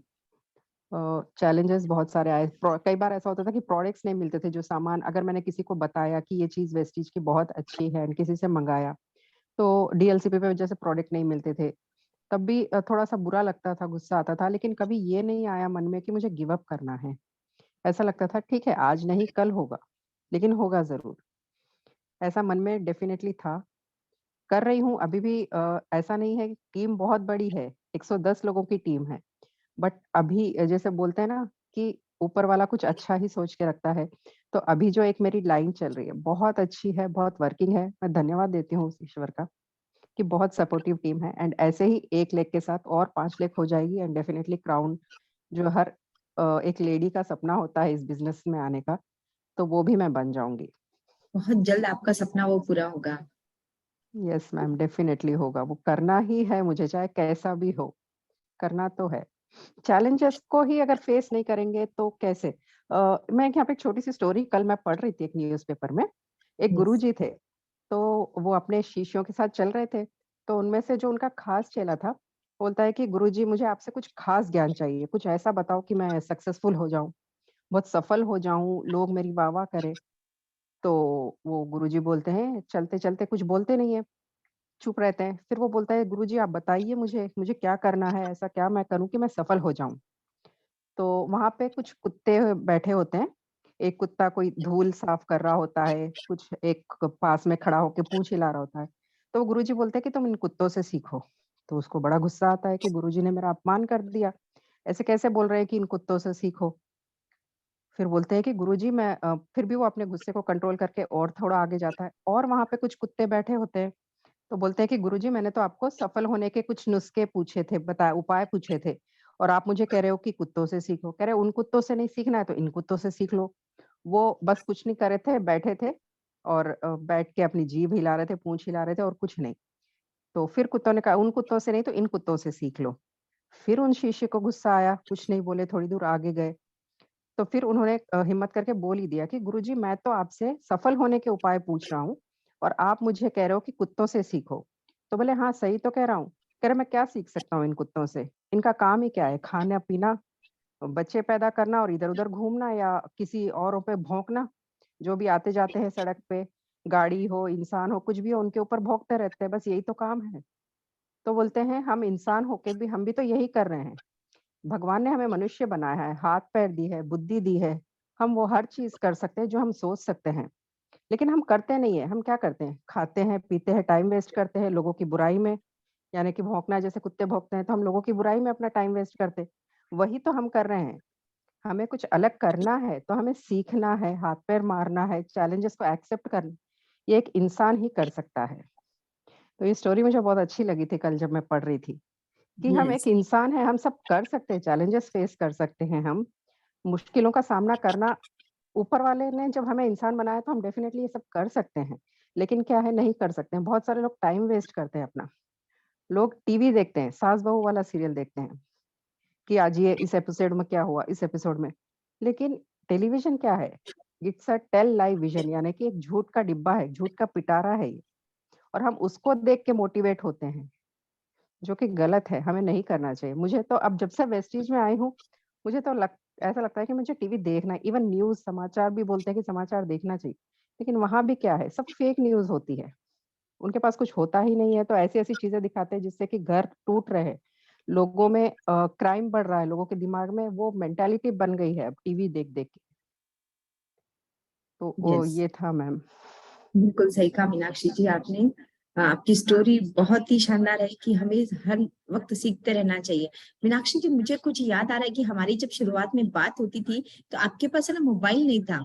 चैलेंजेस बहुत सारे आए। कई बार ऐसा होता था कि प्रोडक्ट्स नहीं मिलते थे, जो सामान अगर मैंने किसी को बताया कि ये चीज़ वेस्टीज की बहुत अच्छी है एंड किसी से मँगाया, तो डीएलसीपी पे जैसे प्रोडक्ट नहीं मिलते थे, तब भी थोड़ा-सा बुरा लगता था, गुस्सा आता था, लेकिन कभी ये नहीं आया मन में कि मुझे गिव अप करना है। ऐसा लगता था ठीक है, आज नहीं कल होगा, लेकिन होगा ज़रूर। ऐसा मन में डेफ़िनेटली था। कर रही हूँ अभी भी। ऐसा नहीं है, टीम बहुत बड़ी है, 110 लोगों की टीम है। बट अभी जैसे बोलते हैं ना कि ऊपर वाला कुछ अच्छा ही सोच के रखता है, तो अभी जो एक मेरी लाइन चल रही है, बहुत अच्छी है, बहुत वर्किंग है। मैं धन्यवाद देती हूँ उस ईश्वर का कि बहुत सपोर्टिव टीम है, एंड ऐसे ही 1 लेग के साथ और 5 लेग हो जाएगी, एंड डेफिनिटली क्राउन जो हर एक लेडी का सपना होता है इस बिज़नेस में आने का, तो वो भी मैं बन जाऊँगी। बहुत जल्द आपका सपना वो पूरा होगा। यस मैम, डेफिनेटली होगा, वो करना ही है मुझे, चाहे कैसा भी हो, करना तो है। चैलेंजेस को ही अगर फेस नहीं करेंगे तो कैसे? मैं यहाँ पे एक छोटी सी स्टोरी, कल मैं पढ़ रही थी एक न्यूज़पेपर में, एक यस। गुरुजी थे, तो वो अपने शिष्यों के साथ चल रहे थे, तो उनमें से जो उनका खास चेला था, बोलता है कि गुरुजी मुझे आपसे कुछ खास ज्ञान चाहिए, कुछ ऐसा बताओ कि मैं सक्सेसफुल हो जाऊँ, बहुत सफल हो जाऊँ, लोग मेरी वाह-वाह करें। तो वो गुरुजी बोलते हैं, चलते-चलते कुछ बोलते नहीं है, चुप रहते हैं। फिर वो बोलता है, गुरुजी आप बताइए मुझे, मुझे क्या करना है? ऐसा क्या मैं करूँ कि मैं सफल हो जाऊँ? तो वहाँ पे कुछ कुत्ते बैठे होते हैं। एक कुत्ता कोई धूल साफ कर रहा होता है, कुछ एक पास में खड़ा होके पूँछ हिला रहा होता है। तो वो गुरुजी बोलते हैं कि तुम इन कुत्तों से सीखो। तो उसको बड़ा गुस्सा आता है कि गुरुजी ने मेरा अपमान कर दिया। ऐसे कैसे बोल रहे हैं कि इन कुत्तों से सीखो? फिर बोलते हैं कि गुरुजी मैं फिर भी वो अपने गुस्से को कंट्रोल करके और थोड़ा आगे जाता है और वहाँ पे कुछ कुत्ते बैठे होते हैं। तो बोलते हैं कि गुरुजी मैंने तो आपको सफल होने के कुछ नुस्खे पूछे थे, उपाय पूछे थे और आप मुझे कह रहे हो कि कुत्तों से सीखो। कह रहे उन कुत्तों से नहीं सीखना है तो इन कुत्तों से सीख लो। वो बस कुछ नहीं कर रहे थे, बैठे थे और बैठ के अपनी जीभ हिला रहे थे, पूँछ हिला रहे थे और कुछ नहीं। तो फिर कुत्तों ने कहा उन कुत्तों से नहीं तो इन कुत्तों से सीख लो। फिर उन शिष्य को गुस्सा आया, कुछ नहीं बोले, थोड़ी दूर आगे गए। तो फिर उन्होंने हिम्मत करके बोल ही दिया कि गुरुजी मैं तो आपसे सफल होने के उपाय पूछ रहा हूँ और आप मुझे कह रहे हो कि कुत्तों से सीखो। तो बोले हाँ, सही तो कह रहा हूँ। कह रहे मैं क्या सीख सकता हूँ इन कुत्तों से? इनका काम ही क्या है? खाना-पीना, बच्चे पैदा करना और इधर-उधर घूमना या किसी औरों पे भौंकना। जो भी आते-जाते हैं सड़क पे, गाड़ी हो, इंसान हो, कुछ भी हो उनके ऊपर भौंकते रहते हैं, बस यही तो काम है। तो बोलते हैं हम इंसान होके भी हम भी तो यही कर रहे हैं। भगवान ने हमें मनुष्य बनाया है, हाथ-पैर दी है, बुद्धि दी है, हम वो हर चीज़ कर सकते हैं जो हम सोच सकते हैं। लेकिन हम करते नहीं है, हम क्या करते हैं? खाते हैं, पीते हैं, टाइम वेस्ट करते हैं लोगों की बुराई में, यानी कि भौंकना जैसे कुत्ते भौंकते हैं, तो हम लोगों की बुराई में अपना टाइम वेस्ट करते हैं। वही तो हम कर रहे हैं। हमें कुछ अलग करना है, तो हमें सीखना है, हाथ-पैर मारना है, चैलेंजेस को एक्सेप्ट करना, ये एक इंसान ही कर सकता है। तो ये स्टोरी मुझे बहुत अच्छी लगी थी कल जब मैं पढ़ रही थी। कि हम एक यस। इंसान हैं, हम सब कर सकते हैं, चैलेंजेस फेस कर सकते हैं हम। मुश्किलों का सामना करना ऊपर वाले ने जब हमें इंसान बनाया तो हम डेफ़िनेटली ये सब कर सकते हैं। लेकिन क्या है नहीं कर सकते हैं। बहुत सारे लोग टाइम वेस्ट करते हैं अपना। लोग टीवी देखते हैं, सास-बहू वाला सीरियल देखते हैं कि आज ये इस एपिसोड में क्या हुआ, इस एपिसोड में। लेकिन टेलीविज़न क्या है? It's a tell live vision यानी कि एक झूठ का डिब्बा है, झूठ का पिटारा है ये और हम उसको देख के मोटिवेट होते हैं। जो कि गलत है, हमें नहीं करना चाहिए। मुझे तो अब जब से वेस्टीज में आई हूँ, मुझे तो ऐसा लगता है कि मुझे टीवी देखना है। इवन न्यूज़ समाचार भी बोलते हैं कि समाचार देखना चाहिए। लेकिन वहाँ भी क्या है, सब फेक न्यूज़ होती है। उनके पास कुछ होता ही नहीं है, तो ऐसी-ऐसी चीज़ें दिखाते हैं जिससे कि घर टूट रहे हैं। लोगों में क्राइम बढ़ रहा है, लोगों के दिमाग में वो मेंटालिटी बन गई है अब टीवी देख-देख के। तो वो यस, ये था मैम। बिल्कुल सही कहा मीनाक्षी जी आपने। आपकी स्टोरी बहुत ही शानदार है कि हमें हर वक़्त सीखते रहना चाहिए। मीनाक्षी जी मुझे कुछ याद आ रहा है कि हमारी जब शुरुआत में बात होती थी, तो आपके पास है ना मोबाइल नहीं था,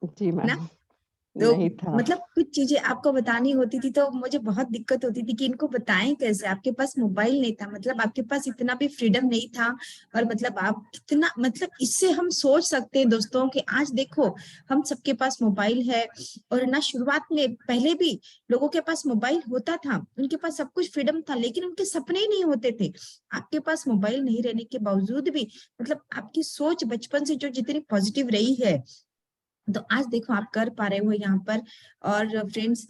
जी है ना? मैम, तो नहीं था। मतलब कुछ चीज़ें आपको बतानी होती थी तो मुझे बहुत दिक्कत होती थी कि इनको बताएँ कैसे? आपके पास मोबाइल नहीं था, मतलब आपके पास इतना भी फ्रीडम नहीं था और मतलब आप कितना मतलब इससे हम सोच सकते हैं दोस्तों कि आज देखो हम सबके पास मोबाइल है और ना शुरुआत में पहले भी लोगों के पास मोबाइल होता था, उनके पास सब कुछ फ्रीडम था लेकिन उनके सपने ही नहीं होते थे। आपके पास मोबाइल नहीं रहने के बावजूद भी मतलब आपकी सोच बचपन से जो जितनी पॉजिटिव रही है तो आज देखो आप कर पा रहे हो यहाँ पर और फ्रेंड्स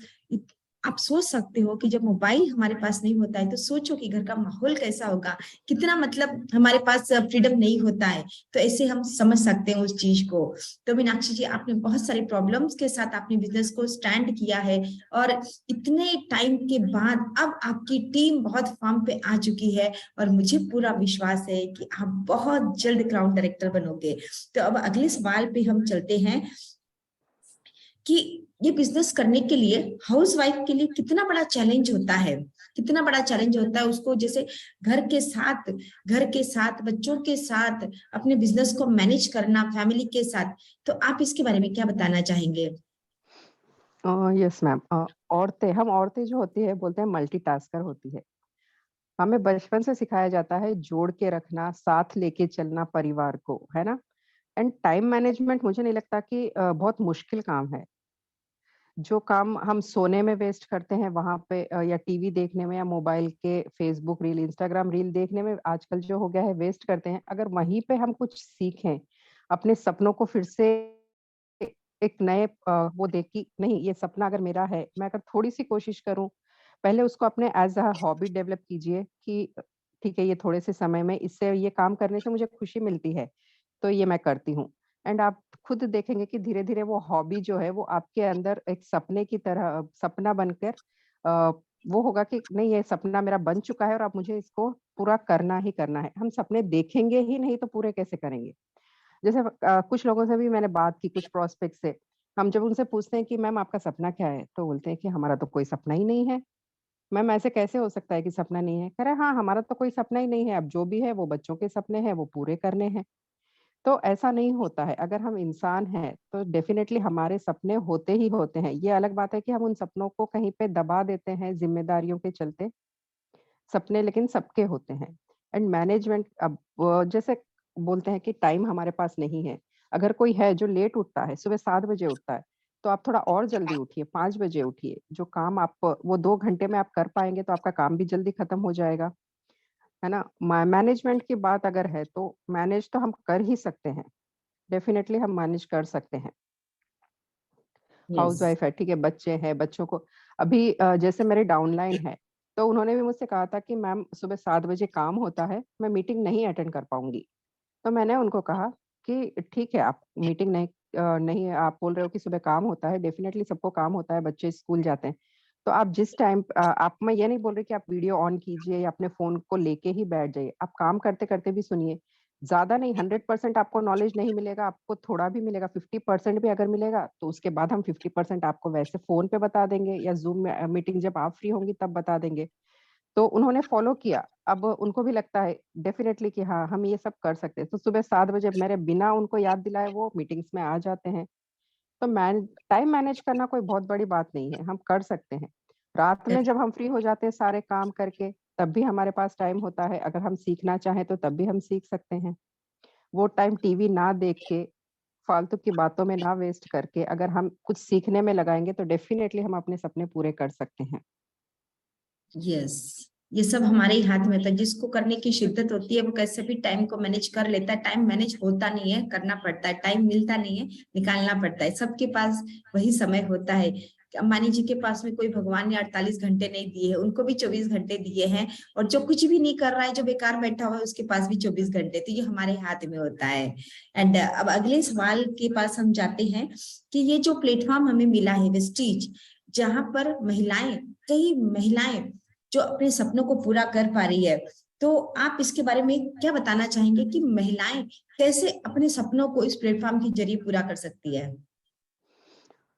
आप सोच सकते हो कि जब मोबाइल हमारे पास नहीं होता है तो सोचो कि घर का माहौल कैसा होगा कितना मतलब हमारे पास फ्रीडम नहीं होता है तो ऐसे हम समझ सकते हैं उस चीज को। तो मीनाक्षी जी आपने बहुत सारी प्रॉब्लम्स के साथ अपने बिजनेस को स्टैंड किया है और इतने टाइम के बाद अब आपकी टीम बहुत फॉर्म पे आ चुकी है और मुझे पूरा विश्वास है कि आप बहुत जल्द क्राउन डायरेक्टर बनोगे। तो अब अगले सवाल पे हम चलते हैं कि ये बिजनेस करने के लिए हाउसवाइफ के लिए कितना बड़ा चैलेंज होता है, कितना बड़ा चैलेंज होता है उसको जैसे घर के साथ बच्चों के साथ अपने बिजनेस को मैनेज करना फैमिली के साथ। तो आप इसके बारे में क्या बताना चाहेंगे? यस मैम, हम औरतें जो होती है बोलते हैं मल्टीटास्कर होती है। हमें बचपन से सिखाया जाता है जोड़ के रखना, साथ लेके चलना परिवार को, है ना? एंड टाइम मैनेजमेंट मुझे नहीं लगता कि बहुत मुश्किल काम है। जो काम हम सोने में वेस्ट करते हैं वहां पे या टीवी देखने में या मोबाइल के फेसबुक रील, इंस्टाग्राम रील देखने में आजकल जो हो गया है वेस्ट करते हैं, अगर वहीं पे हम कुछ सीखें, अपने सपनों को फिर से एक नए वो देख कि नहीं ये सपना अगर मेरा है, मैं अगर थोड़ी-सी कोशिश करूँ, पहले उसको अपने एज़ अ हॉबी डेवलप कीजिए कि ठीक है, ये थोड़े से समय में इससे ये काम करने से मुझे खुशी मिलती है, तो ये मैं करती हूँ। एंड आप खुद देखेंगे कि धीरे-धीरे वो हॉबी जो है वो आपके अंदर एक सपने की तरह सपना बनकर अ, वो होगा कि नहीं ये सपना मेरा बन चुका है और अब मुझे इसको पूरा करना ही करना है। हम सपने देखेंगे ही नहीं तो पूरे कैसे करेंगे? जैसे कुछ लोगों से भी मैंने बात की, कुछ प्रोस्पेक्ट से। हम जब उनसे पूछते हैं कि मैम आपका सपना क्या है? तो बोलते हैं कि हमारा तो कोई सपना ही नहीं है। मैम ऐसे कैसे हो सकता है कि सपना नहीं है? कह रहे हैं हाँ, हमारा तो कोई सपना ही नहीं है। अब जो भी है वो बच्चों के सपने हैं, वो पूरे करने हैं। तो ऐसा नहीं होता है। अगर हम इंसान हैं, तो डेफ़िनेटली हमारे सपने होते ही होते हैं। ये अलग बात है कि हम उन सपनों को कहीं पे दबा देते हैं ज़िम्मेदारियों के चलते। सपने लेकिन सबके होते हैं। एंड मैनेजमेंट अब जैसे बोलते हैं कि टाइम हमारे पास नहीं है। अगर कोई है जो लेट उठता है, सुबह 7 बजे उठता है, तो आप थोड़ा और जल्दी उठिए, 5 बजे उठिए। जो काम आप वो 2 घंटे में आप कर पाएँगे तो आपका काम भी जल्दी खत्म हो जाएगा, है ना? मैनेजमेंट की बात अगर है तो मैनेज तो हम कर ही सकते हैं। डेफ़िनेटली हम मैनेज कर सकते हैं। यस। हाउसवाइफ है, ठीक है, बच्चे हैं, बच्चों को अभी जैसे मेरे डाउनलाइन है, तो उन्होंने भी मुझसे कहा था कि मैम सुबह 7 बजे काम होता है, मैं मीटिंग नहीं अटेंड कर पाऊँगी। तो मैंने उनको कहा कि ठीक है, आप मीटिंग नहीं आप बोल रहे हो कि सुबह काम होता है, डेफ़िनेटली सबको काम होता है, बच्चे स्कूल जाते हैं। तो आप जिस टाइम आप मैं ये नहीं बोल रही कि आप वीडियो ऑन कीजिए या अपने फ़ोन को लेके ही बैठ जाइए। आप काम करते-करते भी सुनिए। ज़्यादा नहीं 100% आपको नॉलेज नहीं मिलेगा, आपको थोड़ा भी मिलेगा, 50% भी अगर मिलेगा, तो उसके बाद हम 50% आपको वैसे फ़ोन पे बता देंगे या ज़ूम में मीटिंग जब आप फ्री होंगी तब बता देंगे। तो उन्होंने फ़ॉलो किया। अब उनको भी लगता है डेफ़िनेटली कि हाँ, हम ये सब कर सकते हैं। तो सुबह 7 बजे मेरे बिना उनको याद दिलाए वो मीटिंग्स में आ जाते हैं। तो टाइम मैनेज करना कोई बहुत बड़ी बात नहीं है, हम कर सकते हैं। रात में जब हम फ्री हो जाते हैं सारे काम करके, तब भी हमारे पास टाइम होता है। अगर हम सीखना चाहें तो तब भी हम सीख सकते हैं। वो टाइम टीवी ना देख के, फालतू की बातों में ना वेस्ट करके अगर हम कुछ सीखने में लगाएँगे तो डेफ़िनेटली हम अपने सपने पूरे कर सकते हैं। यस, ये सब हमारे ही हाथ में होता है। जिसको करने की शिद्दत होती है वो कैसे भी टाइम को मैनेज कर लेता है। टाइम मैनेज होता नहीं है, करना पड़ता है। टाइम मिलता नहीं है, निकालना पड़ता है। सबके पास वही समय होता है। अंबानी जी के पास में कोई भगवान ने 48 घंटे नहीं दिए हैं, उनको भी 24 घंटे दिए हैं। और जो कुछ भी नहीं कर रहा है, जो बेकार बैठा हुआ है, उसके पास भी 24 घंटे। तो ये हमारे हाथ में होता है। एंड अब अगले सवाल के पास हम जाते हैं कि ये जो प्लेटफॉर्म हमें मिला है वेस्टीज, जहां पर महिलाएं, कई महिलाएं जो अपने सपनों को पूरा कर पा रही है, तो आप इसके बारे में क्या बताना चाहेंगे कि महिलाएं कैसे अपने सपनों को इस प्लेटफॉर्म के जरिए पूरा कर सकती है?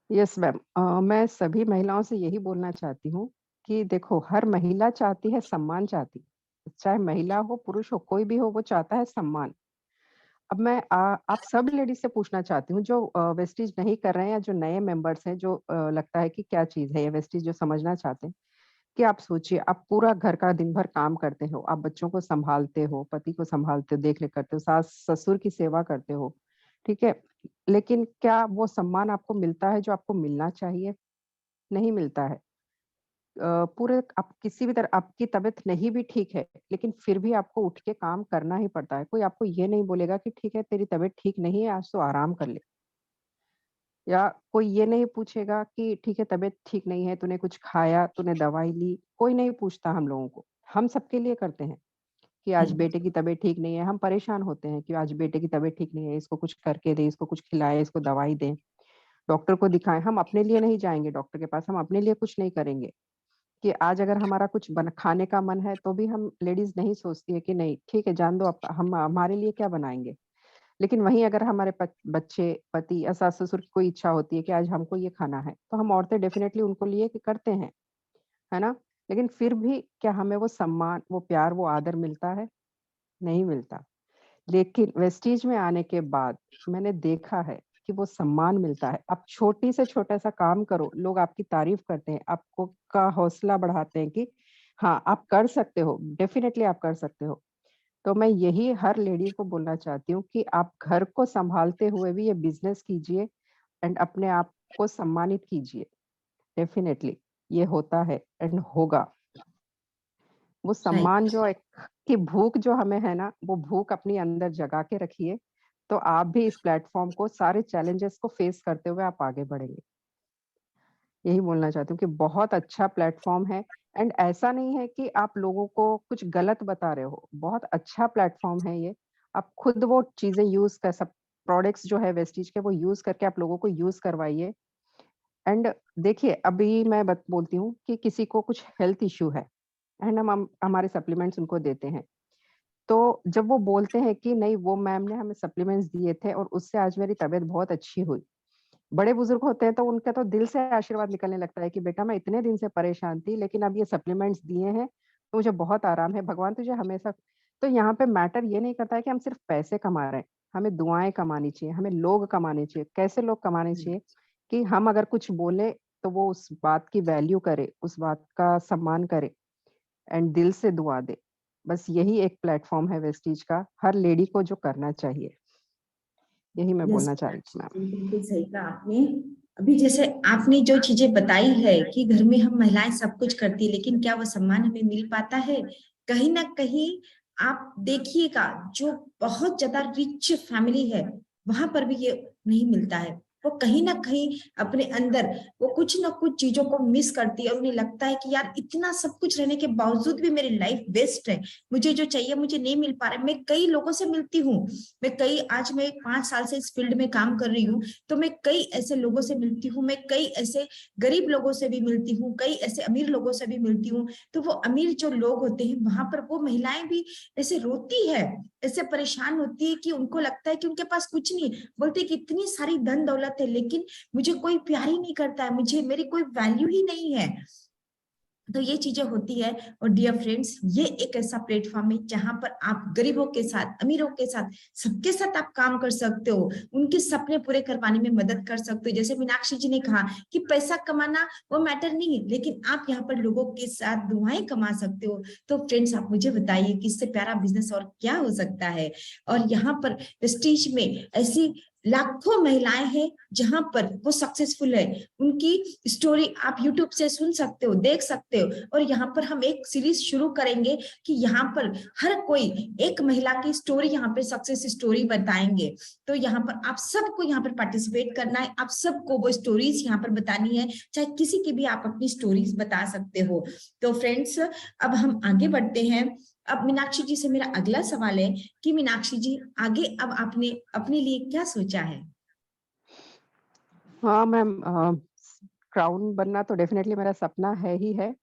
यस मैम मैं सभी महिलाओं से यही बोलना चाहती हूँ कि देखो हर महिला चाहती है सम्मान चाहती है। चाहे महिला हो पुरुष हो कोई भी हो वो चाहता है सम्मान। अब मैं आप सब लेडीज से पूछना चाहती हूँ जो वेस्टीज नहीं कर रहे हैं या जो नए मेंबर्स हैं जो लगता है कि क्या चीज है ये वेस्टीज जो समझना चाहते हैं कि आप सोचिए आप पूरा घर का दिन भर काम करते हो, आप बच्चों को सँभालते हो, पति को सँभालते हो, देख-रेख करते हो, सास-ससुर की सेवा करते हो, ठीक है? लेकिन क्या वो सम्मान आपको मिलता है जो आपको मिलना चाहिए? नहीं मिलता है। पूरे आप किसी भी तरह आपकी तबीयत नहीं भी ठीक है, लेकिन फिर भी आपको उठ के काम करना ही पड़ता है। कोई आपको ये नहीं बोलेगा कि ठीक है तेरी तबीयत ठीक नहीं है, आज तो आराम कर ले। या कोई ये नहीं पूछेगा कि ठीक है तबीयत ठीक नहीं है, तूने कुछ खाया, तूने दवाई ली, कोई नहीं पूछता हम लोगों को। हम सबके लिए करते हैं कि आज बेटे की तबीयत ठीक नहीं है, हम परेशान होते हैं कि आज बेटे की तबीयत ठीक नहीं है, इसको कुछ करके दें, इसको कुछ खिलाएँ, इसको दवाई दें, डॉक्टर को दिखाएँ। हम अपने लिए नहीं जाएँगे डॉक्टर के पास, हम अपने लिए कुछ नहीं करेंगे कि आज अगर हमारा कुछ खाने का मन है, तो भी हम लेडीज़ नहीं सोचती है कि नहीं ठीक है जान दो अब हम हमारे लिए क्या बनाएँगे। लेकिन वहीं अगर हमारे बच्चे, पति या सास-ससुर की कोई इच्छा होती है कि आज हमको ये खाना है, तो हम औरतें डेफ़िनेटली उनको लिए कि करते हैं, है ना? लेकिन फिर भी क्या हमें वो सम्मान, वो प्यार, वो आदर मिलता है? नहीं मिलता। लेकिन वेस्टीज में आने के बाद मैंने देखा है कि वो सम्मान मिलता है। आप छोटी से छोटा-सा काम करो, लोग आपकी तारीफ़ करते हैं, आपको का हौसला बढ़ाते हैं कि हाँ, आप कर सकते हो, डेफ़िनेटली आप कर सकते हो। तो मैं यही हर लेडीज़ को बोलना चाहती हूँ कि आप घर को सँभालते हुए भी ये बिज़नेस कीजिए एंड अपने आप को सम्मानित कीजिए। डेफिनेटली ये होता है एंड होगा। वो राइट। सम्मान जो एक की भूख जो हमें है ना, वो भूख अपनी अंदर जगा के रखिए, तो आप भी इस प्लेटफॉर्म को, सारे चैलेंजेस को फेस करते हुए आप आगे बढ़ेंगे। यही बोलना चाहती हूँ कि बहुत अच्छा प्लेटफॉर्म है एंड ऐसा नहीं है कि आप लोगों को कुछ गलत बता रहे हो, बहुत अच्छा प्लेटफॉर्म है ये। आप खुद वो चीजें यूज कर सब प्रोडक्ट्स जो है वेस्टीज के, वो यूज करके आप लोगों को यूज करवाइए। एंड देखिए, अभी मैं बोलती हूँ कि किसी को कुछ हेल्थ इश्यू है एंड हम हमारे सप्लीमेंट्स उनको देते हैं, तो जब वो बोलते हैं कि नहीं, वो मैम ने हमें सप्लीमेंट्स दिए थे और उससे आज मेरी तबीयत बहुत अच्छी हुई। बड़े बुजुर्ग होते हैं तो उनका तो दिल से आशीर्वाद निकलने लगता है कि बेटा, मैं इतने दिन से परेशान थी, लेकिन अब ये सप्लीमेंट्स दिए हैं तो मुझे बहुत आराम है, भगवान तुझे हमेशा। तो यहाँ पे मैटर ये नहीं करता है कि हम सिर्फ पैसे कमा रहे हैं, हमें दुआएं कमानी चाहिए, हमें लोग कमाने चाहिए। कैसे लोग कमाने चाहिए? कि हम अगर कुछ बोले तो वो उस बात की वैल्यू करे, उस बात का सम्मान करे एंड दिल से दुआ दे। बस यही एक प्लेटफॉर्म है वेस्टीज का, हर लेडी को जो करना चाहिए। यही मैं यस, बोलना चाह रही थी मैम। बिल्कुल सही कहा आपने। अभी जैसे आपने जो चीजें बताई है कि घर में हम महिलाएं सब कुछ करती है, लेकिन क्या वो सम्मान हमें मिल पाता है? कहीं ना कहीं आप देखिएगा, जो बहुत ज्यादा रिच फैमिली है वहां पर भी ये नहीं मिलता है। वो कहीं ना कहीं अपने अंदर वो कुछ ना कुछ चीजों को मिस करती है और उन्हें लगता है कि यार इतना सब कुछ रहने के बावजूद भी मेरी लाइफ बेस्ट है, मुझे जो चाहिए मुझे नहीं मिल पा रहा है। मैं कई लोगों से मिलती हूँ, आज मैं 5 साल से इस फील्ड में काम कर रही हूँ, तो मैं कई ऐसे लोगों से मिलती हूँ, मैं कई ऐसे गरीब लोगों से भी मिलती हूँ, कई ऐसे अमीर लोगों से भी मिलती हूँ। तो वो अमीर जो लोग होते हैं वहां पर वो महिलाएं भी ऐसे रोती है, ऐसे परेशान होती है कि उनको लगता है कि उनके पास कुछ नहीं, बोलते कि इतनी सारी धन दौलत है लेकिन मुझे कोई प्यार ही नहीं करता है, मुझे मेरी कोई वैल्यू ही नहीं है। तो ये चीजें होती है। और डियर फ्रेंड्स, ये एक ऐसा प्लेटफॉर्म है जहां पर आप गरीबों के साथ, अमीरों के साथ, सबके साथ आप काम कर सकते हो, उनके सपने पूरे करवाने में मदद कर सकते हो। जैसे मीनाक्षी जी ने कहा कि पैसा कमाना वो मैटर नहीं है, लेकिन आप यहाँ पर लोगों के साथ दुआएं कमा सकते हो। तो फ्रेंड्स, आप मुझे बताइए कि इससे प्यारा बिजनेस और क्या हो सकता है? और यहाँ पर प्रेस्टीज में ऐसी लाखों महिलाएं हैं जहां पर वो सक्सेसफुल है, उनकी स्टोरी आप यूट्यूब से सुन सकते हो, देख सकते हो। और यहाँ पर हम एक सीरीज शुरू करेंगे कि यहाँ पर हर कोई एक महिला की स्टोरी, यहाँ पे सक्सेस स्टोरी बताएंगे। तो यहाँ पर आप सबको यहाँ पर पार्टिसिपेट करना है, आप सबको वो स्टोरीज यहाँ पर बतानी है, चाहे किसी की भी आप अपनी स्टोरीज बता सकते हो। तो फ्रेंड्स, अब हम आगे बढ़ते हैं। अब मीनाक्षी जी से मेरा अगला सवाल है कि मीनाक्षी जी, आगे अब आपने अपने लिए क्या सोचा है? हाँ मैम, क्राउन बनना तो डेफिनेटली मेरा सपना है ही है।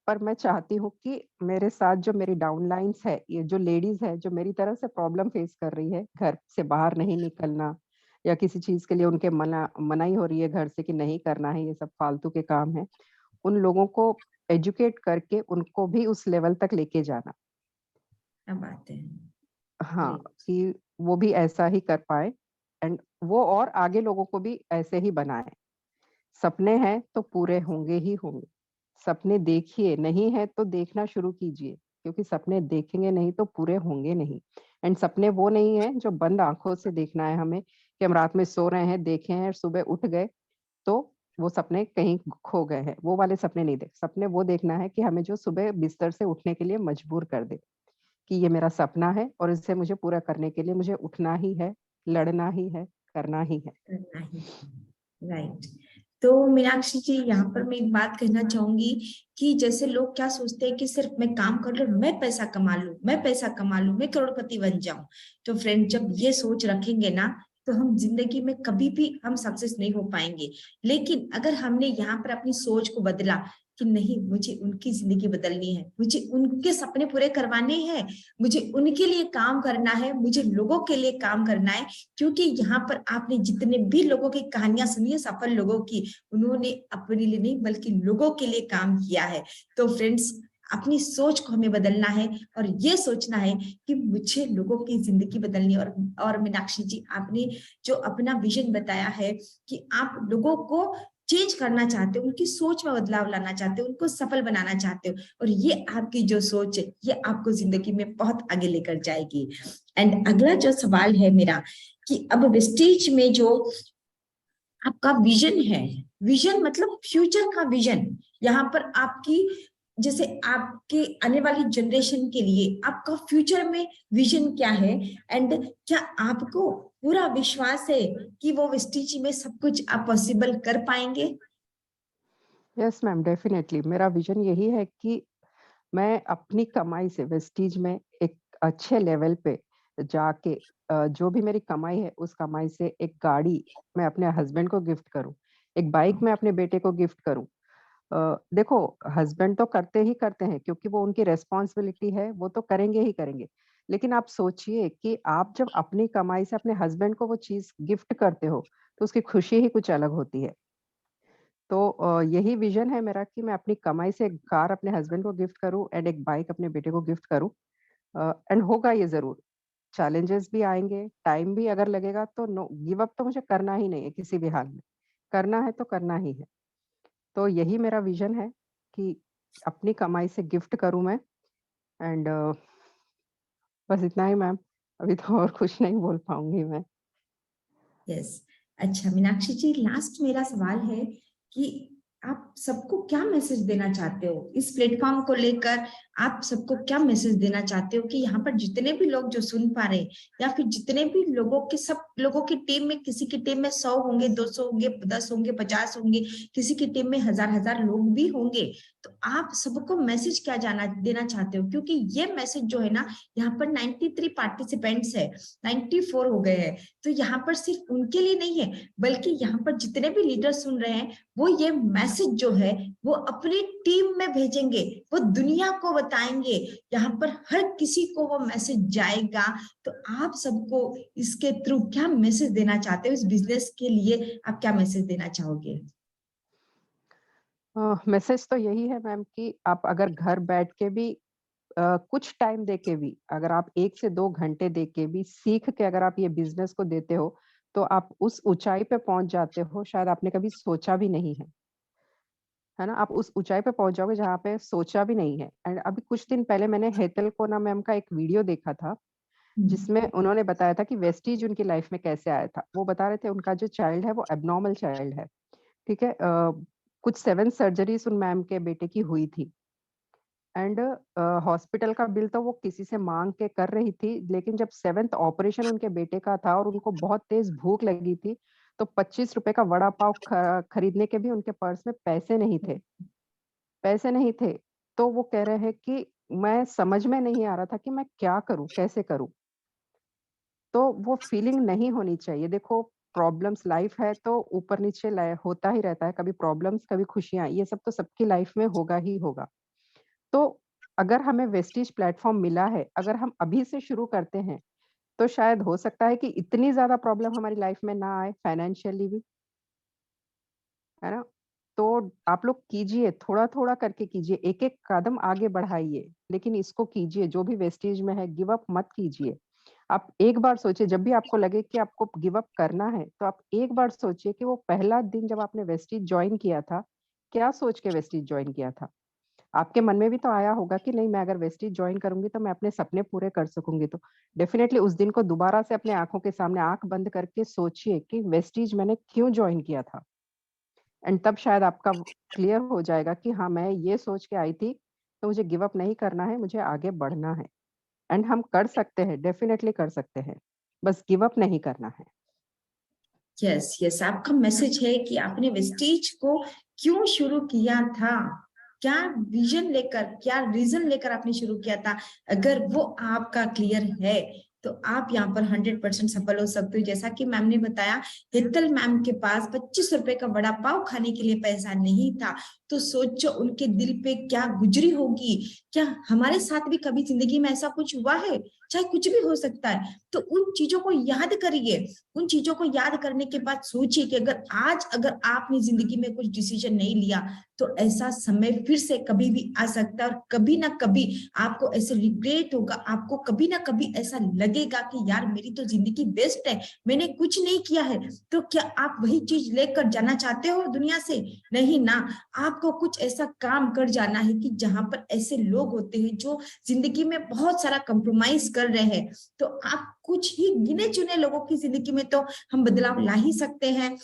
पर मैं चाहती हूँ कि मेरे साथ जो मेरी डाउनलाइंस है, ये जो लेडीज है जो मेरी तरह से प्रॉब्लम फेस कर रही है, घर से बाहर नहीं निकलना या किसी चीज के लिए उनके मनाही हो रही है घर से कि नहीं करना है, ये सब फालतू के काम है, उन लोगों को एजुकेट करके उनको भी उस लेवल तक लेके जाना। क्या बात है, हाँ, ग्रेट। कि वो भी ऐसा ही कर पाए एंड वो और आगे लोगों को भी ऐसे ही बनाए। सपने हैं तो पूरे होंगे ही होंगे। सपने देखिए, नहीं है तो देखना शुरू कीजिए, क्योंकि सपने देखेंगे नहीं तो पूरे होंगे नहीं। एंड सपने वो नहीं है जो बंद आंखों से देखना है हमें, कि हम रात में सो रहे हैं, देखे हैं, सुबह उठ गए तो वो सपने कहीं खो गए हैं। वो वाले सपने नहीं देख, सपने वो देखना है कि हमें जो सुबह बिस्तर से उठने के लिए मजबूर कर दे, कि ये मेरा सपना है और इसे मुझे पूरा करने के लिए मुझे उठना ही है, लड़ना ही है, करना ही है। करना ही, राइट। तो मीनाक्षी जी, यहाँ पर मैं एक बात कहना चाहूंगी कि जैसे लोग क्या सोचते हैं कि सिर्फ मैं काम कर लूं, मैं पैसा कमा लूं, मैं पैसा कमा लूं, मैं करोड़पति बन जाऊं। तो फ्रेंड, जब ये सोच रखेंगे ना, तो हम जिंदगी में कभी भी हम सक्सेस नहीं हो पाएंगे। लेकिन अगर हमने यहाँ पर अपनी सोच को बदला कि नहीं, मुझे उनकी जिंदगी बदलनी है, मुझे उनके सपने पूरे करवाने हैं, मुझे उनके लिए काम करना है, मुझे लोगों के लिए काम करना है। क्योंकि यहाँ पर आपने जितने भी लोगों की कहानियां सुनी है, सफल लोगों की, उन्होंने अपने लिए नहीं बल्कि लोगों के लिए काम किया है। तो फ्रेंड्स, अपनी सोच को हमें बदलना है और ये सोचना है कि मुझे लोगों की जिंदगी बदलनी है। और मीनाक्षी जी, आपने जो अपना विजन बताया है कि आप लोगों को चेंज करना चाहते हो, उनकी सोच में बदलाव लाना चाहते हो, उनको सफल बनाना चाहते हो, और ये आपकी जो सोच है ये आपको जिंदगी में बहुत आगे लेकर जाएगी। एंड अगला जो सवाल है मेरा कि अब वेस्टीज में जो आपका विजन है। विजन मतलब फ्यूचर का विजन। यहाँ पर आपकी, जैसे आपके आने वाली जनरेशन के लिए आपका फ्यूचर में विजन क्या है, एंड क्या आपको पूरा विश्वास है कि वो वेस्टीज में सब कुछ आप पॉसिबल कर पाएंगे? यस मैम, डेफिनेटली मेरा विजन यही है कि मैं अपनी कमाई से वेस्टीज में एक अच्छे लेवल पे जाके जो भी मेरी कमाई है उस कमाई से एक गाड़ी मैं अपने हस्बैंड को गिफ्ट करूं, एक बाइक मैं अपने बेटे को गिफ्ट करूं। देखो, हस्बैंड तो करते ही करते हैं क्योंकि वो उनकी रेस्पॉन्सिबिलिटी है, वो तो करेंगे ही करेंगे। लेकिन आप सोचिए कि आप जब अपनी कमाई से अपने हस्बैंड को वो चीज गिफ्ट करते हो तो उसकी खुशी ही कुछ अलग होती है। तो यही विजन है मेरा कि मैं अपनी कमाई से एक कार अपने हस्बैंड को गिफ्ट करूं एंड एक बाइक अपने बेटे को गिफ्ट करूं। एंड होगा ये जरूर, चैलेंजेस भी आएंगे, टाइम भी अगर लगेगा तो नो गिव अप तो मुझे करना ही नहीं है किसी भी हाल में। करना है तो करना ही है। तो यही मेरा विजन है कि अपनी कमाई से गिफ्ट करूं मैं। एंड बस इतना ही मैम। अभी तो और कुछ नहीं बोल पाऊंगी मैं। यस। अच्छा मीनाक्षी जी, लास्ट मेरा सवाल है कि आप सबको क्या मैसेज देना चाहते हो इस प्लेटफॉर्म को लेकर? आप सबको क्या मैसेज देना चाहते हो कि यहाँ पर जितने भी लोग जो सुन पा रहे हैं, या फिर जितने भी लोगों के, सब लोगों की टीम में, किसी की टीम में 100 होंगे, 200 होंगे, 10 होंगे, 50 होंगे, किसी की टीम में हजार हजार लोग भी होंगे, तो आप सबको मैसेज क्या जाना देना चाहते हो? क्योंकि ये मैसेज जो है ना, यहाँ पर 93 पार्टिसिपेंट्स है, 94 हो गए हैं, तो यहाँ पर सिर्फ उनके लिए नहीं है, बल्कि यहाँ पर जितने भी लीडर सुन रहे हैं, वो ये मैसेज जो है वो अपनी टीम में भेजेंगे, वो दुनिया को बताएंगे, यहाँ पर हर किसी को वो मैसेज जाएगा। तो आप सबको इसके थ्रू क्या मैसेज देना चाहते हो? इस बिजनेस के लिए आप क्या मैसेज देना चाहोगे? मैसेज तो यही है मैम कि आप अगर घर बैठ के भी कुछ टाइम दे के भी, अगर आप 1 से 2 घंटे दे के भी सीख के अगर आप ये बिज़नेस को देते हो, तो आप उस ऊँचाई पे पहुँच जाते हो, शायद आपने कभी सोचा भी नहीं है ना? आप उस ऊँचाई पे पहुँच जाओगे जहाँ पे सोचा भी नहीं है। एंड अभी कुछ दिन पहले मैंने हेतल कोना मैम का एक वीडियो देखा था, जिसमें उन्होंने बताया था कि वेस्टीज उनकी लाइफ में कैसे आया था। वो बता रहे थे उनका जो चाइल्ड है वो एब्नॉर्मल चाइल्ड है, ठीक है? कुछ 7 सर्जरीज़ उन मैम के बेटे की हुई थी। एंड हॉस्पिटल का बिल तो वो किसी से माँग के कर रही थी, लेकिन जब 7th ऑपरेशन उनके बेटे का था और उनको बहुत तेज़ भूख लगी थी, तो ₹25 का वड़ा पाव खरीदने के भी उनके पर्स में पैसे नहीं थे। पैसे नहीं थे, तो वो कह रहे हैं कि मैं समझ में नहीं आ रहा था कि मैं क्या करूँ, कैसे करूँ? तो वो फीलिंग नहीं होनी चाहिए। देखो, प्रॉब्लम्स लाइफ है तो ऊपर-नीचे लय होता ही रहता है, कभी प्रॉब्लम्स, कभी खुशियाँ, ये सब तो सबकी लाइफ में होगा ही होगा। तो अगर हमें वेस्टीज प्लेटफ़ॉर्म मिला है, अगर हम अभी से शुरू करते हैं, तो शायद हो सकता है कि इतनी ज़्यादा प्रॉब्लम हमारी लाइफ में ना आए फाइनेंशियली भी, है ना? तो आप लोग कीजिए, थोड़ा-थोड़ा करके कीजिए, एक-एक कदम आगे बढ़ाइए, लेकिन इसको कीजिए, जो भी वेस्टीज में है, गिव अप मत कीजिए। आप एक बार सोचिए, जब भी आपको लगे कि आपको गिव अप करना है, तो आप एक बार सोचिए कि वो पहला दिन जब आपने वेस्टीज जॉइन किया था, क्या सोच के वेस्टीज जॉइन किया था? आपके मन में भी तो आया होगा कि नहीं, मैं अगर वेस्टीज जॉइन करूँगी तो मैं अपने सपने पूरे कर सकूँगी। तो डेफिनिटली उस दिन को दोबारा से अपने आँखों के सामने आँख बंद करके सोचिए कि वेस्टीज मैंने क्यों जॉइन किया था? एंड तब शायद आपका क्लियर हो जाएगा कि हाँ, मैं ये सोच के आई थी, तो मुझे गिव अप नहीं करना है, मुझे आगे बढ़ना है। एंड हम कर सकते हैं, डेफिनिटली कर सकते हैं। बस गिव अप नहीं करना है। यस यस, आपका मैसेज है कि आपने वेस्टीज को क्यों शुरू किया था, क्या विजन लेकर, क्या रीजन लेकर आपने शुरू किया था? अगर वो आपका क्लियर है, तो आप यहाँ पर 100% सफल हो सकते हो। जैसा कि मैम ने बताया, हितल मैम के पास 25 रुपए का वड़ा पाव खाने के लिए पैसा नहीं था, तो सोचो उनके दिल पे क्या गुजरी होगी। क्या हमारे साथ भी कभी जिंदगी में ऐसा कुछ हुआ है? चाहे कुछ भी हो सकता है। तो उन चीजों को याद करिए, उन चीजों को याद करने के बाद सोचिए कि अगर आपने जिंदगी में कुछ डिसीजन नहीं लिया, तो ऐसा समय फिर से कभी भी आ सकता है, और कभी ना कभी आपको ऐसे रिग्रेट होगा, आपको कभी ना कभी ऐसा लगेगा कि यार मेरी तो जिंदगी बेस्ट है, मैंने कुछ नहीं किया है। तो क्या आप वही चीज लेकर जाना चाहते हो दुनिया से? नहीं ना। आपको कुछ ऐसा काम कर जाना है कि जहां पर ऐसे लोग होते हैं जो जिंदगी में बहुत सारा कंप्रोमाइज कर रहे हैं, तो आप कुछ ही गिने चुने लोगों की जिंदगी में तो हम बदलाव ला ही सकते हैं।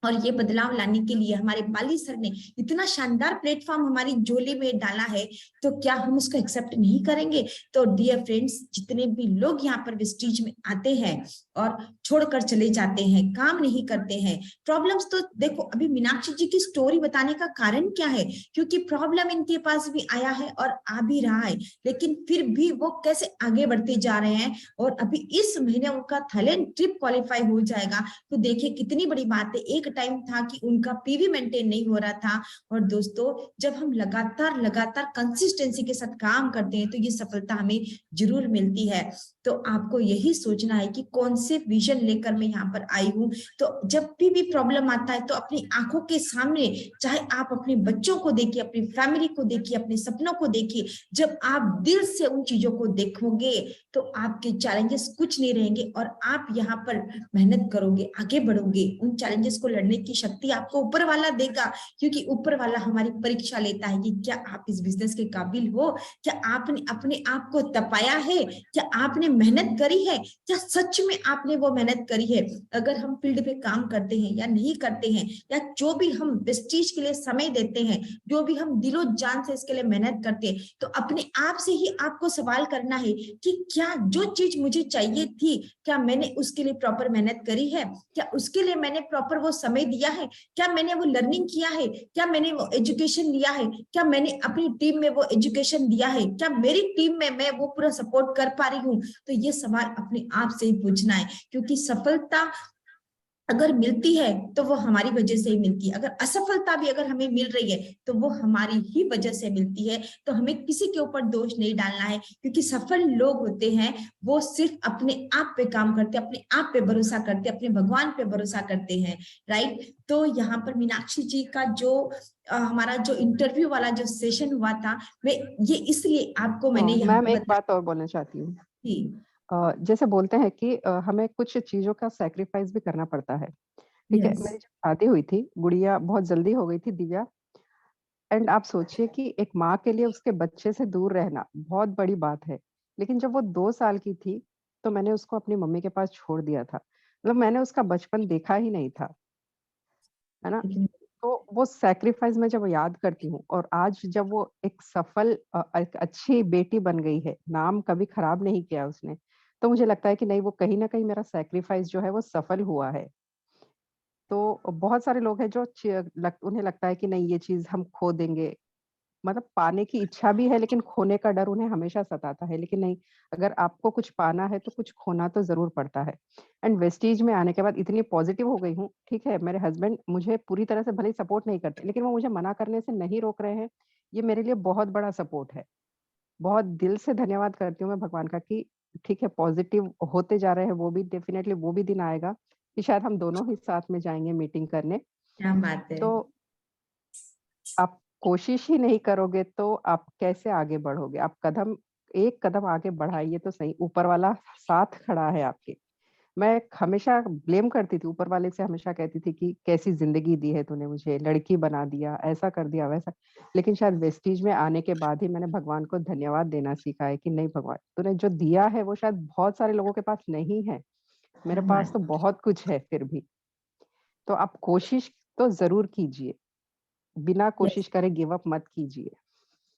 और ये बदलाव लाने के लिए हमारे बाली सर ने इतना शानदार प्लेटफॉर्म हमारी झोली में डाला है, तो क्या हम उसको एक्सेप्ट नहीं करेंगे? तो डियर फ्रेंड्स, जितने भी लोग यहाँ पर वेस्टीज में आते हैं और छोड़कर चले जाते हैं, काम नहीं करते हैं, प्रॉब्लम्स, तो देखो अभी मीनाक्षी जी की स्टोरी बताने का कारण क्या है, क्योंकि प्रॉब्लम इनके पास भी आया है और आ भी रहा है, लेकिन फिर भी वो कैसे आगे बढ़ते जा रहे हैं। और अभी इस महीने उनका थाईलैंड ट्रिप क्वालिफाई हो जाएगा, तो देखिए कितनी बड़ी बात है। एक टाइम था कि उनका पीवी मेंटेन नहीं हो रहा था, और दोस्तों जब हम लगातार लगातार कंसिस्टेंसी के साथ काम करते हैं तो ये सफलता हमें जरूर मिलती है। तो आपको यही सोचना है कि कौन से विजन लेकर मैं यहाँ पर आई हूँ। तो जब भी प्रॉब्लम आता है तो अपनी आंखों के सामने, चाहे आप अपने बच्चों को देखिए, अपनी फैमिली को देखिए, अपने सपनों को देखिए, जब आप दिल से उन चीजों को देखोगे तो आपके चैलेंजेस कुछ नहीं रहेंगे और आप यहाँ पर मेहनत करोगे, आगे बढ़ोगे। उन चैलेंजेस को लड़ने की शक्ति आपको ऊपर वाला देगा, क्योंकि ऊपर वाला हमारी परीक्षा लेता है कि क्या आप इस बिजनेस के काबिल हो, क्या आपने अपने आप को तपाया है, क्या आपने मेहनत करी है, क्या सच में आपने वो मेहनत करी है। अगर हम फील्ड पे काम करते हैं या नहीं करते हैं, या जो भी हम वेस्टीज के लिए समय देते हैं, जो भी हम दिलो जान से इसके लिए मेहनत करते हैं, तो अपने आप से ही आपको सवाल करना है कि क्या जो चीज मुझे चाहिए थी, क्या मैंने उसके लिए प्रॉपर मेहनत करी है, क्या उसके लिए मैंने प्रॉपर वो समय दिया है, क्या मैंने वो लर्निंग किया है, क्या मैंने वो एजुकेशन लिया है, क्या मैंने अपनी टीम में वो एजुकेशन दिया है, क्या मेरी टीम में मैं वो पूरा सपोर्ट कर पा रही हूँ। तो ये सवाल अपने आप से ही पूछना है, क्योंकि सफलता अगर मिलती है तो वो हमारी वजह से ही मिलती है, अगर असफलता भी अगर हमें मिल रही है तो वो हमारी ही वजह से मिलती है। तो हमें किसी के ऊपर दोष नहीं डालना है, क्योंकि सफल लोग होते हैं वो सिर्फ अपने आप पे काम करते हैं, अपने आप पे भरोसा करते हैं, अपने भगवान पे भरोसा करते हैं, राइट। तो यहाँ पर मीनाक्षी जी का जो हमारा जो इंटरव्यू वाला जो सेशन हुआ था, मैं ये इसलिए आपको मैंने यहाँ मैम पर एक बात और बोलना चाहती हूँ। बताई। जैसे बोलते हैं कि हमें कुछ चीजों का सैक्रिफाइस भी करना पड़ता है। ठीक है, यस। मेरी जब शादी हुई थी, गुड़िया बहुत जल्दी हो गई थी, दिव्या। एंड आप सोचिए कि एक माँ के लिए उसके बच्चे से दूर रहना बहुत बड़ी बात है। लेकिन जब वो 2 साल की थी तो मैंने उसको अपनी मम्मी के पास छोड़ दिया था। मतलब मैंने उसका बचपन देखा ही नहीं था, है ना? लेकिन तो वो सैक्रिफाइस मैं जब याद करती हूँ और आज जब वो एक सफल एक अच्छी बेटी बन गई है, नाम कभी खराब नहीं किया उसने, तो मुझे लगता है कि नहीं, वो कहीं न कहीं मेरा सैक्रिफाइस जो है वो सफल हुआ है। तो बहुत सारे लोग हैं जो उन्हें लगता है कि नहीं, ये चीज़ हम खो देंगे। मतलब पाने की इच्छा भी है लेकिन खोने का डर उन्हें हमेशा सताता है। लेकिन नहीं, अगर आपको कुछ पाना है तो कुछ खोना तो ज़रूर पड़ता है। एंड वेस्टीज में आने के बाद इतनी पॉजिटिव हो गई हूँ, ठीक है, मेरे हस्बैंड मुझे पूरी तरह से भले ही सपोर्ट नहीं करते, लेकिन वो मुझे मना करने से नहीं रोक रहे हैं। ये मेरे लिए बहुत बड़ा सपोर्ट है। बहुत दिल से धन्यवाद करती हूँ मैं भगवान का कि ठीक है, पॉजिटिव होते जा रहे हैं, वो भी डेफिनिटली वो भी दिन आएगा कि शायद हम दोनों ही साथ में जाएँगे मीटिंग करने। क्या बात है। तो आप कोशिश ही नहीं करोगे तो आप कैसे आगे बढ़ोगे? आप एक कदम आगे बढ़ाइए तो सही, ऊपर वाला साथ खड़ा है आपके। मैं हमेशा ब्लेम करती थी, ऊपर वाले से हमेशा कहती थी कि कैसी ज़िंदगी दी है तूने मुझे, लड़की बना दिया, ऐसा कर दिया, वैसा। लेकिन शायद वेस्टीज में आने के बाद ही मैंने भगवान को धन्यवाद देना सीखा है कि नहीं भगवान, तूने जो दिया है वो शायद बहुत सारे लोगों के पास नहीं है। मेरे क्या पास बात। तो बहुत कुछ है फिर भी। तो आप कोशिश तो ज़रूर कीजिए। बिना यस। कोशिश करे गिव अप मत कीजिए।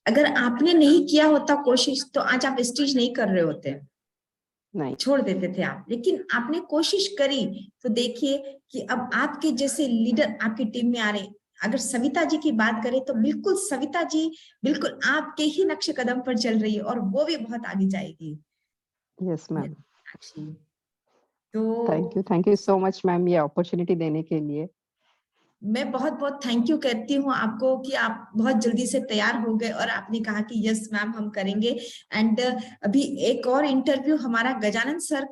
अगर आपने नहीं किया होता कोशिश तो आज आप स्टेज नहीं कर रहे होते, नहीं। छोड़ देते थे आप, लेकिन आपने कोशिश करी। तो देखिए कि अब आपके जैसे लीडर आपकी टीम में आ रहे हैं। अगर सविता जी की बात करें तो बिल्कुल सविता जी बिल्कुल आपके ही नक्शे कदम पर चल रही है और वो भी बहुत आगे जाएगी। यस ये मैम। साक्षी। तो thank you so much ma'am ये अपॉर्च्युनिटी देने के लिए। मैं बहुत बहुत थैंक यू कहती हूँ आपको कि आप बहुत जल्दी से तैयार हो गए और आपने कहा कि यस मैम हम करेंगे। एंड अभी एक और इंटरव्यू हमारा गजानन सर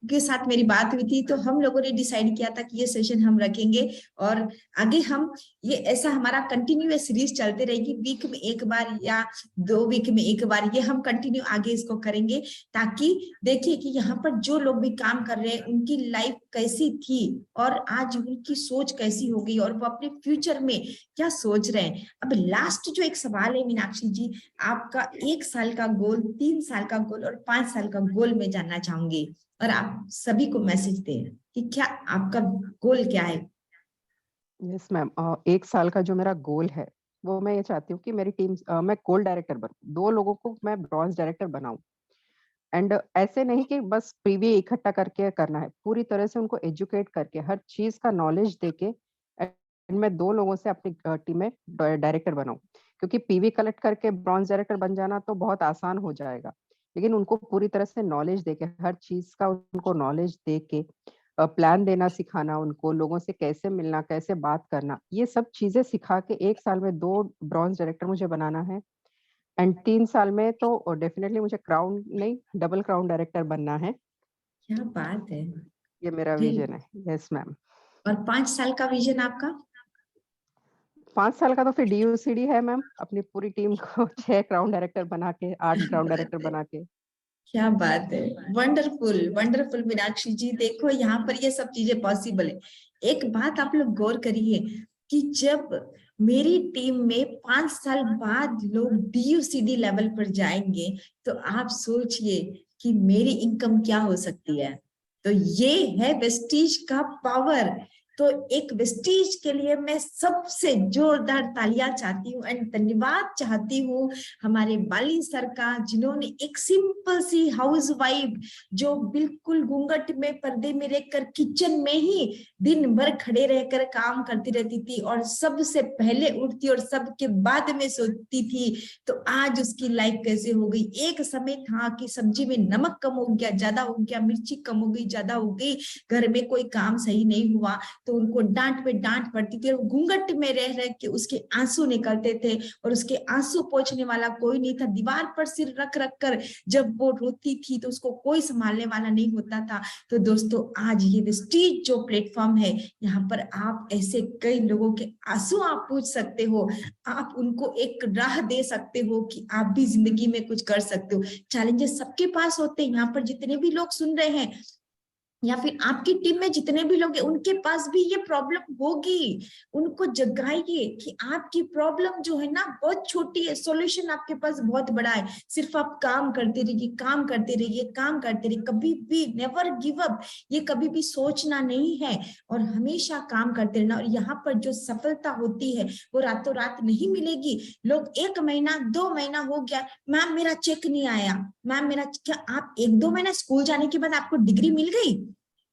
के साथ मेरी बात हुई थी, तो हम लोगों ने डिसाइड किया था कि ये सेशन हम रखेंगे और आगे हम ये ऐसा हमारा कंटिन्यूअस सीरीज चलते रहेगी, वीक में एक बार या 2 वीक में एक बार, ये हम कंटिन्यू आगे इसको करेंगे, ताकि देखिए कि यहाँ पर जो लोग भी काम कर रहे हैं उनकी लाइफ कैसी थी और आज उनकी सोच कैसी हो गई और वो अपने फ्यूचर में क्या सोच रहे हैं। अब लास्ट जो एक सवाल है मीनाक्षी जी, आपका 1 साल का गोल, 3 साल का गोल और 5 साल का गोल मैं जानना चाहूंगी, और आप सभी को मैसेज दें कि क्या आपका गोल क्या है। यस मैम, 1 साल का जो मेरा गोल है, वो मैं ये चाहती हूँ कि मेरी टीम मैं गोल्ड डायरेक्टर बनूँ, 2 लोगों को मैं ब्रॉन्ज डायरेक्टर बनाऊँ। एंड ऐसे नहीं कि बस पीवी इकट्ठा करके करना है, पूरी तरह से उनको एजुकेट करके, हर चीज़ का नॉलेज देके एंड मैं 2 लोगों से अपनी टीम में डायरेक्टर बनाऊँ। क्योंकि पीवी कलेक्ट करके ब्रॉन्ज डायरेक्टर बन जाना तो बहुत आसान हो जाएगा, लेकिन उनको पूरी तरह से नॉलेज देके, हर चीज़ का उनको नॉलेज देके प्लान देना सिखाना उनको, लोगों से कैसे मिलना, कैसे बात करना, ये सब चीज़ें सिखा के 1 साल में 2 ब्रॉन्ज डायरेक्टर मुझे बनाना है। एंड 3 साल में तो डेफिनिटली मुझे क्राउन नहीं, डबल क्राउन डायरेक्टर बनना है। क्या बात है। ये मेरा ग्रेट। विज़न है। Yes ma'am. और 5 साल का विजन आपका? 5 साल का तो फिर डीयूसीडी है मैम, अपनी पूरी टीम को 6 क्राउन डायरेक्टर बना के, 8 क्या क्राउन बात डायरेक्टर है, बना के। क्या बात है। वंडरफुल वंडरफुल मीनाक्षी जी, देखो यहाँ पर ये सब चीजें पॉसिबल है। एक बात आप लोग गौर करिए कि जब मेरी टीम में 5 साल बाद लोग डीयूसीडी लेवल पर जाएंगे, तो आप सोचिए कि मेरी इनकम क्या हो सकती है। तो ये है वेस्टीज का पावर। तो एक वेस्टीज के लिए मैं सबसे जोरदार तालियां चाहती हूँ एंड धन्यवाद चाहती हूँ हमारे बाली सर का, जिन्होंने एक सिंपल सी हाउस वाइफ जो बिल्कुल घूंघट में पर्दे में रहकर किचन में ही दिन भर खड़े रहकर काम करती रहती थी और सबसे पहले उठती और सबके बाद में सोती थी, तो आज उसकी लाइफ कैसे हो गई। एक समय था कि सब्जी में नमक कम हो गया, ज्यादा हो गया, मिर्ची कम हो गई, ज्यादा हो गई, घर में कोई काम सही नहीं हुआ तो उनको डांट पे डांट पड़ती थी और घूंघट में रह रह के उसके आंसू निकलते थे और उसके आंसू पोंछने वाला कोई नहीं था। दीवार पर सिर रख रख कर जब वो रोती थी तो उसको कोई संभालने वाला नहीं होता था। तो दोस्तों, आज ये वेस्टीज जो प्लेटफॉर्म है, यहाँ पर आप ऐसे कई लोगों के आंसू आप पूछ सकते हो, आप उनको एक राह दे सकते हो कि आप भी जिंदगी में कुछ कर सकते हो। चैलेंजेस सबके पास होते हैं, यहाँ पर जितने भी लोग सुन रहे हैं या फिर आपकी टीम में जितने भी लोग हैं, उनके पास भी ये प्रॉब्लम होगी। उनको जगाइए कि आपकी प्रॉब्लम जो है ना बहुत छोटी है, सॉल्यूशन आपके पास बहुत बड़ा है। सिर्फ आप काम करते रहिए, काम करते रहिए, काम करते रहिए, कभी भी नेवर गिव अप, ये कभी भी सोचना नहीं है और हमेशा काम करते रहना। और यहाँ पर जो सफलता होती है वो रातों रात नहीं मिलेगी। लोग 1 महीना 2 महीना हो गया, मैम मेरा चेक नहीं आया, मैम मेरा, क्या आप 1-2 महीना स्कूल जाने के बाद आपको डिग्री मिल गई?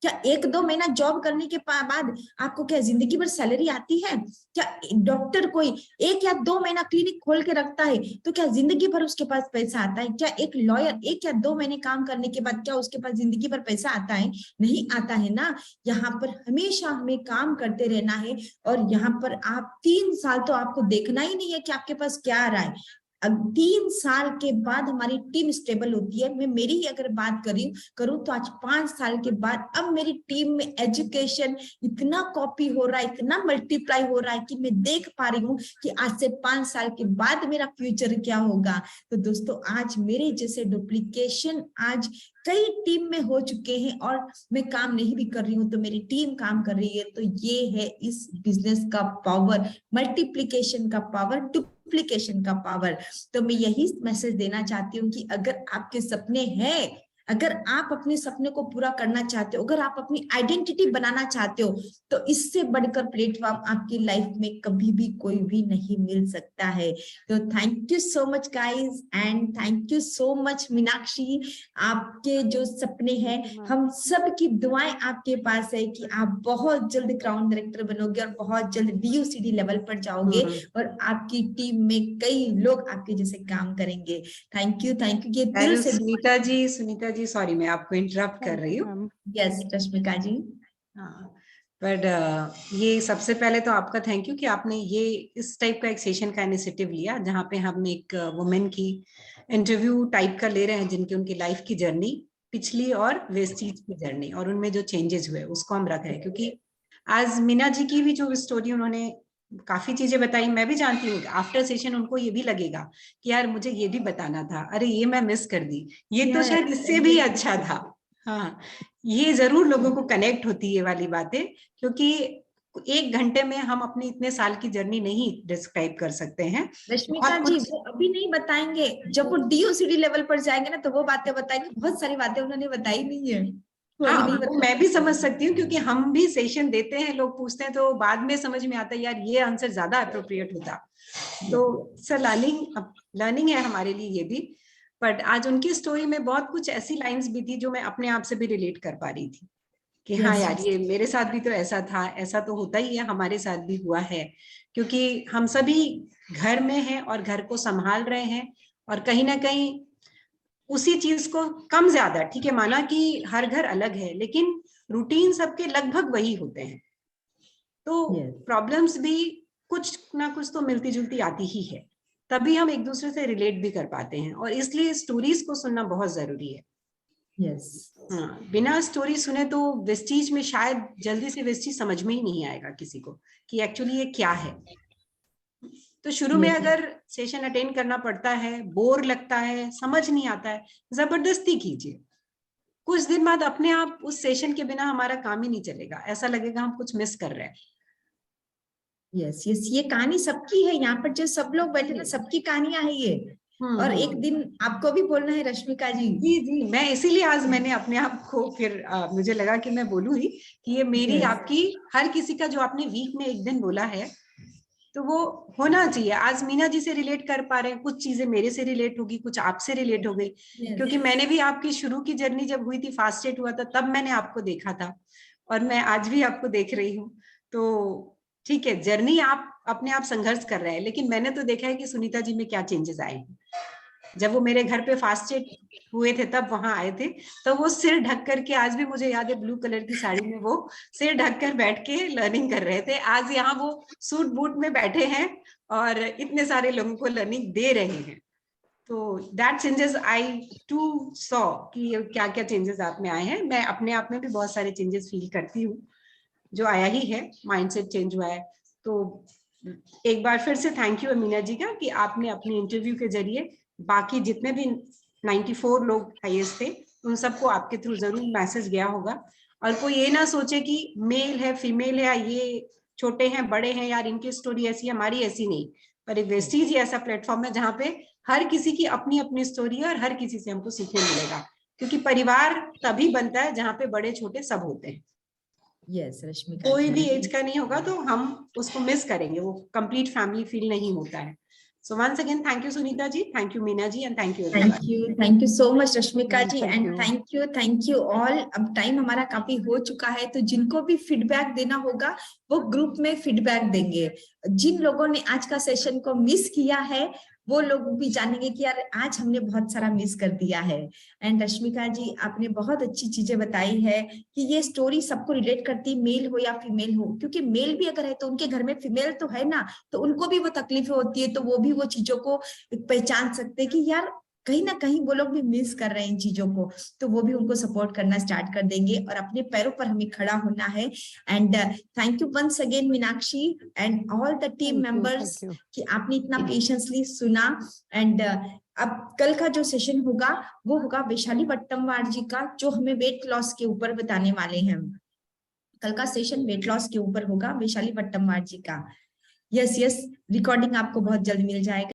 क्या 1-2 महीना जॉब करने के बाद आपको क्या जिंदगी भर सैलरी आती है? क्या डॉक्टर कोई 1 या 2 महीना क्लिनिक खोल के रखता है तो क्या जिंदगी भर उसके पास पैसा आता है? क्या एक लॉयर 1 या 2 महीने काम करने के बाद क्या उसके पास जिंदगी भर पैसा आता है? नहीं आता है ना। यहाँ पर हमेशा हमें काम करते रहना है और यहाँ पर आप 3 साल तो आपको देखना ही नहीं है कि आपके पास क्या आ रहा है। अब 3 साल के बाद हमारी टीम स्टेबल होती है। मैं मेरी ही अगर बात करूं तो आज 5 साल के बाद अब मेरी टीम में एजुकेशन इतना कॉपी हो रहा है, इतना मल्टीप्लाई हो रहा है कि मैं देख पा रही हूँ कि आज से 5 साल के बाद मेरा फ्यूचर क्या होगा। तो दोस्तों, आज मेरे जैसे डुप्लीकेशन आज कई टीम में हो चुके हैं और मैं काम नहीं भी कर रही हूँ तो मेरी टीम काम कर रही है। तो ये है इस बिजनेस का पावर, मल्टीप्लिकेशन का पावर, डुप्लीकेशन का पावर। तो मैं यही मैसेज देना चाहती हूँ कि अगर आपके सपने हैं, अगर आप अपने सपने को पूरा करना चाहते हो, अगर आप अपनी आइडेंटिटी बनाना चाहते हो, तो इससे बढ़कर प्लेटफॉर्म आपकी लाइफ में कभी भी कोई भी नहीं मिल सकता है। तो thank you so much guys and thank you so much Meenakshi. आपके जो सपने हैं, हम सब की दुआएं आपके पास है कि आप बहुत जल्द क्राउन डायरेक्टर बनोगे और बहुत जल्द डीयूसीडी लेवल पर जाओगे और आपकी टीम में कई लोग आपके जैसे काम करेंगे। थैंक यू ये दिल से। सुनीता जी सॉरी मैं आपको इंटरप्ट कर रही हूँ। यस रश्मिका जी। हाँ, बट ये सबसे पहले तो आपका थैंक यू कि आपने ये इस टाइप का एक सेशन का इनिशिएटिव लिया जहाँ पे हम एक वुमेन की इंटरव्यू टाइप का ले रहे हैं जिनकी उनकी लाइफ की जर्नी पिछली और वेस्टीज की जर्नी और उनमें जो चेंजेस हुए उसको हम रख रहे हैं। क्योंकि आज मीना जी की भी जो स्टोरी उन्होंने काफी चीजें बताई, मैं भी जानती हूँ आफ्टर सेशन उनको ये भी लगेगा कि यार मुझे ये भी बताना था, अरे ये मैं मिस कर दी, ये तो शायद इससे भी अच्छा था। हाँ, ये जरूर लोगों को कनेक्ट होती है ये वाली बातें, क्योंकि 1 घंटे में हम अपनी इतने साल की जर्नी नहीं डिस्क्राइब कर सकते हैं। रश्मिका जी वो अभी नहीं बताएंगे, जब वो डीओसीडी लेवल पर जाएंगे ना तो वो बातें बताएंगे। बहुत सारी बातें उन्होंने बताई नहीं है। वो अभी हाँ, नहीं वो बता मैं भी सकते। समझ सकती हूँ, क्योंकि हम भी सेशन देते हैं, लोग पूछते हैं तो बाद में समझ में आता है यार ये आंसर ज्यादा अप्रोप्रिएट होता। तो सर लर्निंग है हमारे लिए ये भी। बट आज उनकी स्टोरी में बहुत कुछ ऐसी लाइंस भी थी जो मैं अपने आप से भी रिलेट कर पा रही थी कि हाँ Yes, यार, yes. ये मेरे साथ भी तो ऐसा था, ऐसा तो होता ही है, हमारे साथ भी हुआ है। क्योंकि हम सभी घर में हैं और घर को संभाल रहे हैं, और कहीं ना कहीं उसी चीज को कम ज्यादा, ठीक है, माना कि हर घर अलग है, लेकिन रूटीन सबके लगभग वही होते हैं। तो Yes. प्रॉब्लम्स भी कुछ ना कुछ तो मिलती जुलती आती ही है, तभी हम एक दूसरे से रिलेट भी कर पाते हैं, और इसलिए स्टोरीज को सुनना बहुत जरूरी है। Yes. हाँ, बिना स्टोरी सुने तो वेस्टीज में शायद जल्दी से वेस्टीज समझ में ही नहीं आएगा किसी को कि एक्चुअली ये क्या है। तो शुरू में Yes. अगर सेशन अटेंड करना पड़ता है, बोर लगता है, समझ नहीं आता है, जबरदस्ती कीजिए। कुछ दिन बाद अपने आप उस सेशन के बिना हमारा काम ही नहीं चलेगा, ऐसा लगेगा हम कुछ मिस कर रहे हैं। यस यस, ये कहानी सबकी है, यहाँ पर जो सब लोग बैठे ना, सबकी कहानियां है ये। और एक दिन आपको भी बोलना है रश्मिका जी। जी जी, मैं इसीलिए आज मैंने अपने आप को फिर मुझे लगा कि मैं बोलूं ही कि ये मेरी Yes. आपकी, हर किसी का जो आपने वीक में एक दिन बोला है, तो वो होना चाहिए। आज मीना जी से रिलेट कर पा रहे हैं, कुछ चीजें मेरे से रिलेट होगी, कुछ आपसे रिलेट हो गई। Yes. क्योंकि मैंने भी आपकी शुरू की जर्नी जब हुई थी, फास्ट एड हुआ था, तब मैंने आपको देखा था, और मैं आज भी आपको देख रही हूँ। तो ठीक है, जर्नी आप अपने आप संघर्ष कर रहे हैं, लेकिन मैंने तो देखा है कि सुनीता जी में क्या चेंजेस आए हैं। जब वो मेरे घर पे फास्ट एड हुए थे तब वहां आए थे, तो वो सिर ढक करके, आज भी मुझे याद है, ब्लू कलर की साड़ी में वो सिर ढक कर बैठ के लर्निंग कर रहे थे। आज यहाँ वो सूट बूट में बैठे हैं और इतने सारे लोगों को लर्निंग दे रहे हैं। तो that changes I too saw कि क्या क्या चेंजेस आप में आए हैं। मैं अपने आप में भी बहुत सारे चेंजेस फील करती हूँ, जो आया ही है, माइंडसेट चेंज हुआ है। तो एक बार फिर से थैंक यू अमीना जी का कि आपने अपने इंटरव्यू के जरिए बाकी जितने भी 94 लोग आईएएस थे, उन सबको आपके थ्रू जरूर मैसेज गया होगा। और कोई ये ना सोचे कि मेल है फीमेल है, ये छोटे हैं बड़े हैं, यार इनकी स्टोरी ऐसी है हमारी ऐसी नहीं। पर एक वेस्टीज ही ऐसा प्लेटफॉर्म है जहाँ पे हर किसी की अपनी अपनी स्टोरी है, और हर किसी से हमको सीखने मिलेगा। क्योंकि परिवार तभी बनता है जहाँ पे बड़े छोटे सब होते हैं। यस रश्मिका कोई जी। भी एज का नहीं होगा तो हम उसको मिस करेंगे, वो कंप्लीट फैमिली फील नहीं होता है। So once again thank you Sunita ji, thank you Meena ji, and thank you everyone. Thank you so much Rashmika ji, Thank and you. Thank you all. अब टाइम हमारा काफी हो चुका है, तो जिनको भी फीडबैक देना होगा वो ग्रुप में फीडबैक देंगे। जिन लोगों ने आज का सेशन को मिस किया है वो लोग भी जानेंगे कि यार आज हमने बहुत सारा मिस कर दिया है। एंड रश्मिका जी, आपने बहुत अच्छी चीजें बताई है कि ये स्टोरी सबको रिलेट करती, मेल हो या फीमेल हो, क्योंकि मेल भी अगर है तो उनके घर में फीमेल तो है ना, तो उनको भी वो तकलीफें होती है, तो वो भी वो चीजों को पहचान सकते हैं कि यार कहीं ना कहीं वो लोग भी मिस कर रहे हैं इन चीजों को, तो वो भी उनको सपोर्ट करना स्टार्ट कर देंगे, और अपने पैरों पर हमें खड़ा होना है। And thank you once again Meenakshi and all the team members Thank you. कि आपने इतना पेशेंसली सुना। एंड अब कल का जो सेशन होगा वो होगा वैशाली वट्टमवार जी का, जो हमें वेट लॉस के ऊपर बताने वाले हैं। कल का सेशन वेट लॉस के ऊपर होगा, वैशाली वट्टमवार जी का। यस यस, रिकॉर्डिंग आपको बहुत जल्द मिल जाएगा।